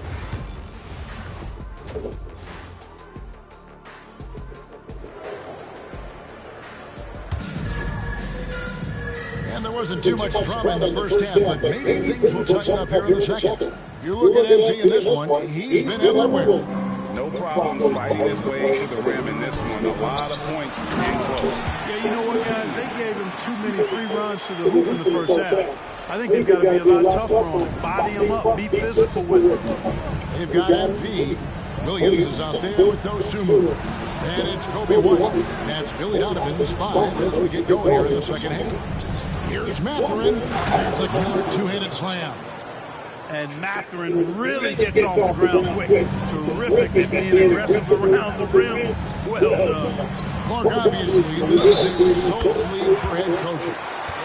And there wasn't too much drama in the first half, but maybe things will tighten up here in the second. You look at MP in this one, he's been everywhere. No problems fighting his way to the rim in this one. A lot of points and close. Yeah, you know what, guys? They gave him too many free runs to the hoop in the first half. I think they've got to be a lot tougher on him. Body him up. Be physical with him. They've got MP. Williams is out there with those two moves. And it's Kobe White. That's Billy Donovan's 5 as we get going here in the second half. Here's Mathurin. There's the killer two-handed slam. And Mathurin really gets off the ground quick. Terrific at being aggressive around the rim. Well done. Clark, obviously, this is a results league for head coaches.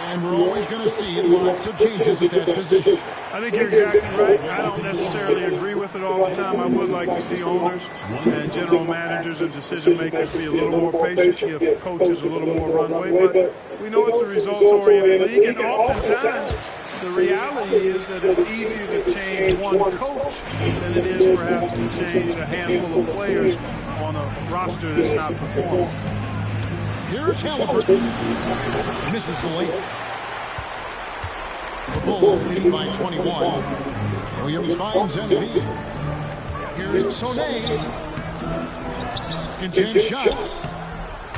And we're always going to see lots of changes at that position. I think you're exactly right. I don't necessarily agree with it all the time. I would like to see owners and general managers and decision makers be a little more patient, give coaches a little more runway. But we know it's a results-oriented league, and oftentimes the reality is that it's easier to change one coach than it is perhaps to change a handful of players on a roster that's not performing. Here's Halliburton. Misses the layup. The Bulls leading by 21. Williams finds MP. Here's Sonay. Second chance shot.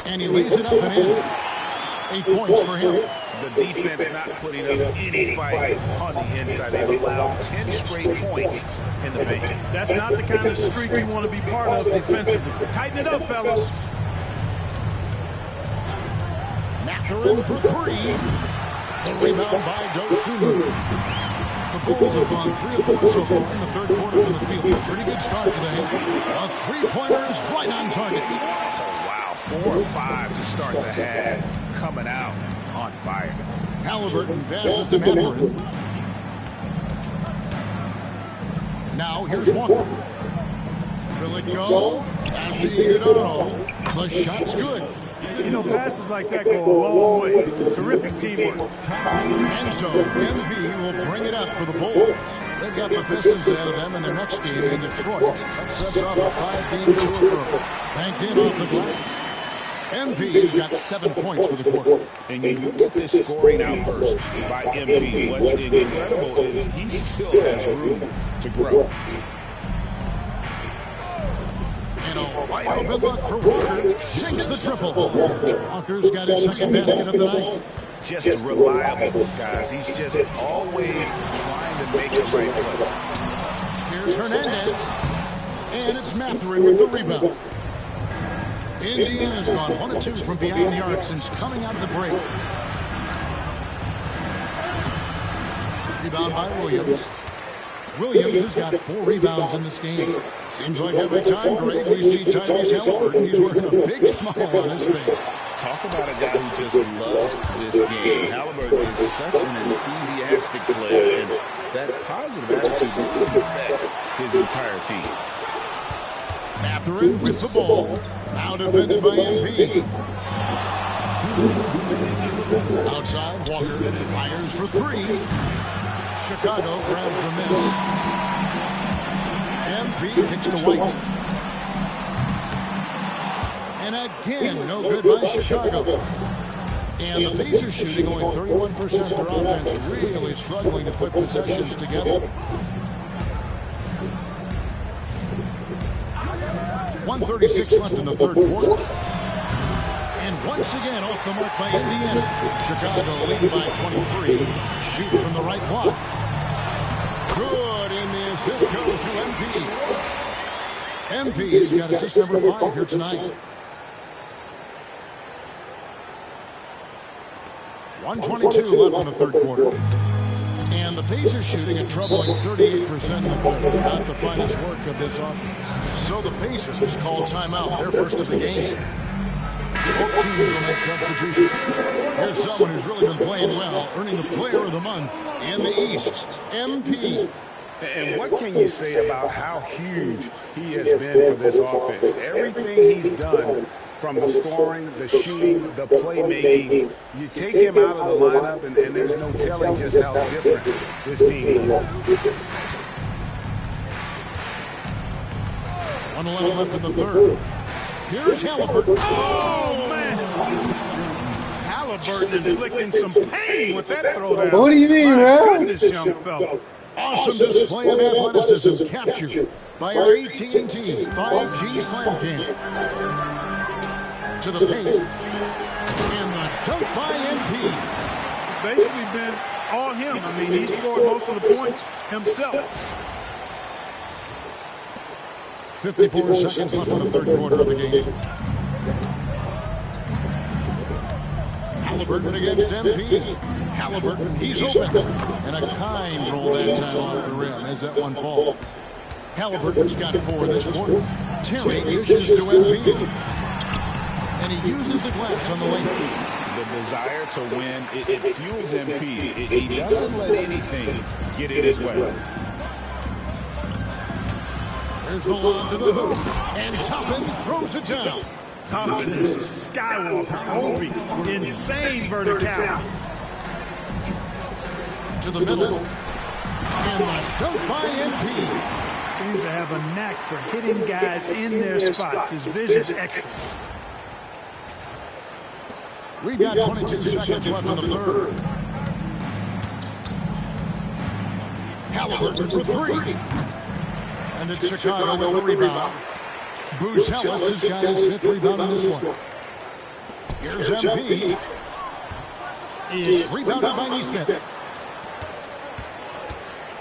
And he lays it up and in. 8 points for him. The defense not putting up any fight on the inside. They've allowed 10 straight points in the paint. That's not the kind of streak you want to be part of defensively. Tighten it up, fellas. Mathurin for 3. The rebound by Dosunmu. The Bulls have gone 3 of 4 so far in the third quarter from the field. A pretty good start today. A three-pointer is right on target. Oh, wow. 4 or 5 to start the half. Coming out on fire. Halliburton passes to Mathurin. Now here's Walker. Will it go? Has to Iguodala. The shot's good. You know, passes like that go a long way. Terrific teamwork. And so MV will bring it up for the Bulls. They've got the Pistons ahead of them in their next game in Detroit. That sets off a 5-game tour for them. Banked in off the glass. MP's got 7 points for the quarter. And you look at this scoring outburst by MP. What's incredible is he still has room to grow. And a wide open look for Walker. Sinks the triple. Walker's got his second basket of the night. Just reliable, guys. He's just always trying to make the right play. Here's Hernandez. And it's Mathurin with the rebound. Indiana's gone 1 of 2 from behind the arc since coming out of the break. Rebound by Williams. Williams has got 4 rebounds in this game. Seems like every time, Greg, we see Tyrese Halliburton, he's wearing a big smile on his face. Talk about a guy who just loves this game. Halliburton is such an enthusiastic player, and that positive attitude really affects his entire team. Mathurin with the ball. Now defended by MP. Outside, Walker fires for 3. Chicago grabs the miss. MP kicks to White. And again, no good by Chicago. And the Pacers shooting only 31% of their offense, really struggling to put possessions together. 1:36 left in the third quarter. And once again off the mark by Indiana. Chicago leading by 23. Shoots from the right block. Good, and the assist goes to MP. MP's got assist number 5 here tonight. 1:22 left in the third quarter. And the Pacers shooting a troubling 38% in the third. Not the finest work of this offense. So the Pacers call timeout, their first of the game. Both teams will make substitutions. Here's someone who's really been playing well, earning the Player of the Month in the East, MP. And what can you say about how huge he has been for this offense? Everything he's done, from the scoring, the shooting, the playmaking, you take him out of the lineup, and there's no telling just how different this team will look. 1:11 left in the third. Here's Halliburton. Oh, man. Halliburton inflicting some pain with that throwdown. What do you mean, man? Goodness, young fella. Awesome display of athleticism captured by our AT&T 5G Slam Cam. To the paint. And the dunk by MP. Basically been all him. I mean, he scored most of the points himself. 54 seconds left in the third quarter of the game. Halliburton against MP. Halliburton, he's open. And a kind roll that time off the rim as that one falls. Halliburton's got 4 this quarter. Terry dishes to MP. And he uses the glass on the lane. The desire to win, it fuels MP. He doesn't let anything get in his way. There's the lob to the hoop. And Toppin throws it down. Toppin is a skywalker, Obi, insane verticality. To the middle. And the dunk by MP. Seems to have a knack for hitting guys in their spots. His vision's excellent. We've got 22 seconds left in the third. Halliburton for 3. And it's Chicago with the rebound. Bruce Ellis has got his 5th rebound in this one. Here's MP. It's rebounded by Neesmith.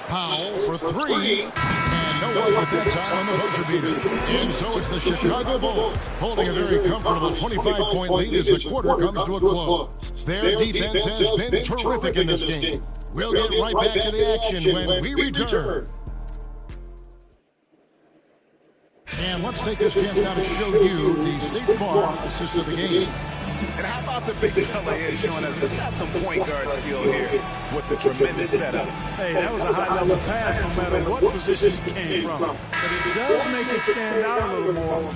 Powell for 3. And no luck with that time on the buzzer beater. And so it's the Chicago Bulls holding a very comfortable 25-point lead as the quarter comes to a close. Their defense has been terrific in this game. We'll get right back to the action when we return. And let's take this chance now to show you the State Farm assist of the game. And how about the big fella here showing us he's got some point guard skill here with the tremendous setup. Hey, that was a high-level pass no matter what position it came from. But it does make it stand out a little more.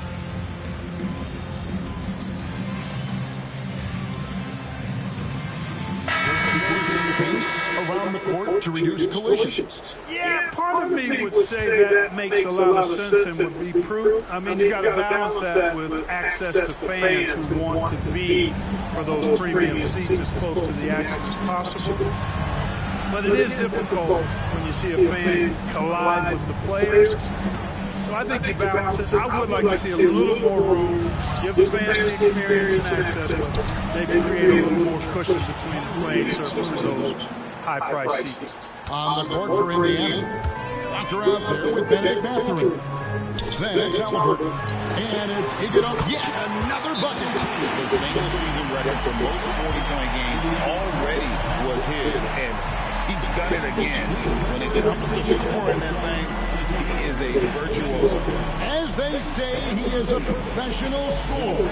Space around the court to reduce collisions. Yeah, part of me would say that makes a lot of sense and would be prudent. I mean, you've got to balance that with access to fans who want to be for those premium seats as close to the action as possible. But it is difficult when you see a fan collide with the players. So I think you balance it. I would like to see a little more room, give the fans the experience and access, but maybe create a little more cushion between the playing surface and those high-priced seats. On the court for Indiana. Locker out there with Benedict Mathurin. Then it's Halliburton. And it's Iguodala. Yet another bucket. The single-season record for most 40-point games already was his, and he's done it again. When it comes to scoring that thing, he is a virtuoso. As they say, he is a professional scorer.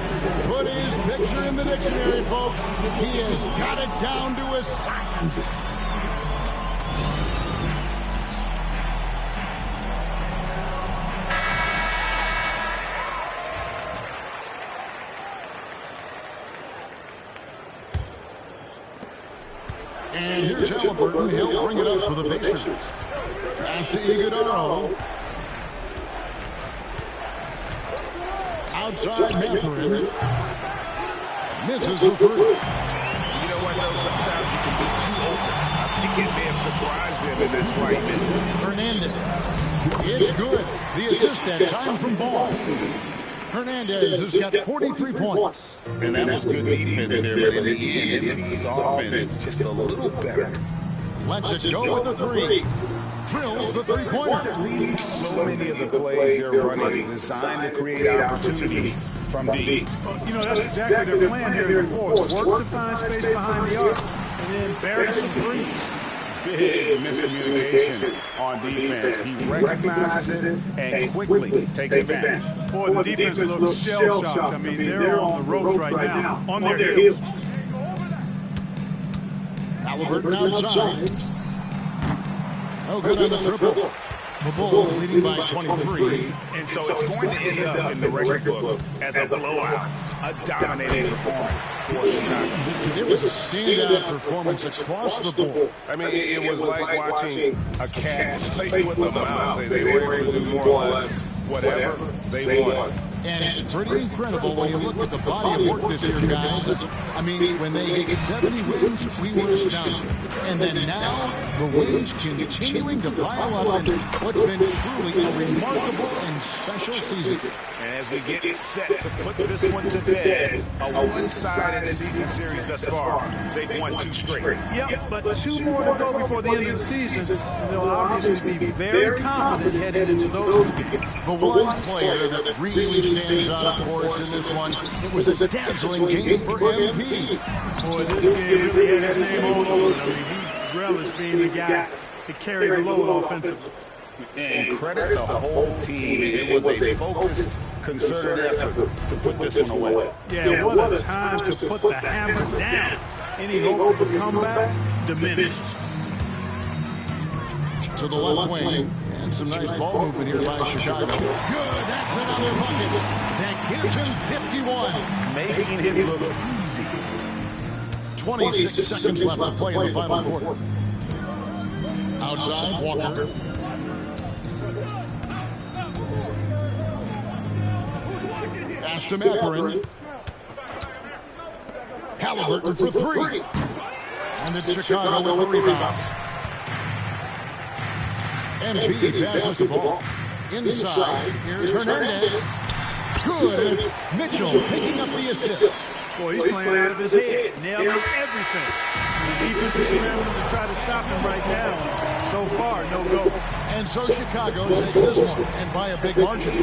Put his picture in the dictionary, folks. He has got it down to a science. And here's Halliburton. He'll bring it up for the Pacers. Pass to Iguodala. Outside Mathurin. Misses the three. You know what, though? Sometimes you can be too open. I think it may have surprised him, and that's why he missed it. Hernandez. It's good. The assist that time from Ball. Hernandez has got 43 points. And that was good defense there, but in the end, MP's offense just a little better. Lets it go with the 3. Drills the 3-pointer. So many of the plays they're running designed to create opportunities from deep. You know, that's exactly their plan here in the fourth. Work to find space behind the arc and then bury some threes. big miscommunication on defense. He recognizes it and quickly takes advantage. Boy, the defense looks shell-shocked. I mean, they're on the ropes right now, on their heels. Halliburton outside. Oh, good on the triple. The Bulls leading by 23. And so it's going to end up in the record books as a blowout, a dominating performance for Chicago. It was a standout performance across the board. I mean, it was like watching a cat play with a mouse. They were able to do more or less whatever they want. And it's pretty incredible when you look at the body of work this year, guys. I mean, when they hit 70 wins, we were astounded. And then now, the wins continuing to pile up in what's been truly a remarkable and special season. And as we get set to put this one to bed, a one-sided season series thus far, they've won 2 straight. Yep, but 2 more to go before the end of the season. They'll obviously be very confident heading into those 2 games. The one player that really stands out, of course, in this one, it was a dazzling game for MP. Boy, this game really had his name all over it. I mean, he relished being the guy to carry the load offensively. And credit the whole team. It was a focused, concerted effort to put this one away. Yeah, what a time to put the hammer down. Any hope of a comeback diminished. To the left wing, and some nice ball movement here by Chicago. Good, that's another bucket. That gives him 51. Making him look easy. 26 seconds left to play in the final quarter. Outside, Walker. Pass to Mathurin. Halliburton for 3. And it's Chicago with the rebound. MP passes the ball. Inside, here's Hernandez. Good, it's Mitchell picking up the assist. Boy, he's playing out of his head, nailing everything. The defense is scrambling to try to stop him right now. So far, no go. And so Chicago takes this one, and by a big margin.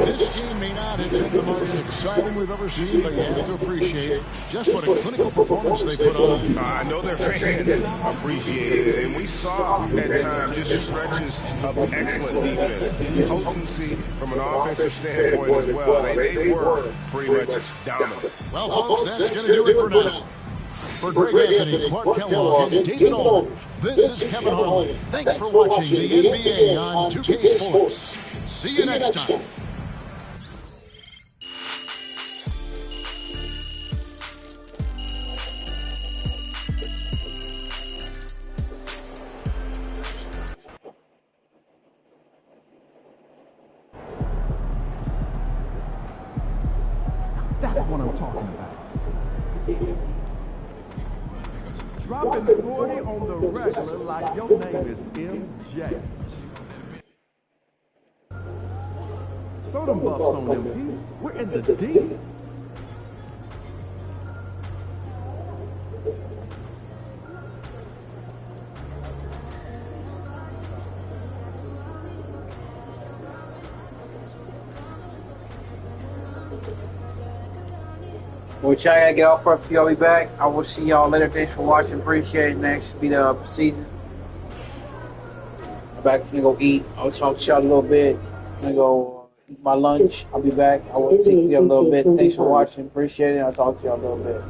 This game may not have been the most exciting we've ever seen, but you have to appreciate just what a clinical performance they put on. I know their fans appreciated it, and we saw at times just stretches of excellent defense. Potency from an offensive standpoint as well. They were pretty much dominant. Well, folks, that's going to do it for now. For Greg Anthony, Clark Kellogg, and David Aldridge, this is Kevin Harlan. Thanks for watching the NBA on 2K Sports. See you next time. That's what I'm talking about. Dropping the 40 on the regular like your name is MJ. Throw them buffs on them, P. We're in the deep. Which I gotta get off for a few. I'll be back. I will see y'all later. Thanks for watching. Appreciate it. Next be the season. I'm back. Gonna go eat. I'll talk to y'all a little bit. Gonna go eat my lunch. I'll be back. I will see you a little bit. Thanks for watching. Appreciate it. I'll talk to y'all a little bit.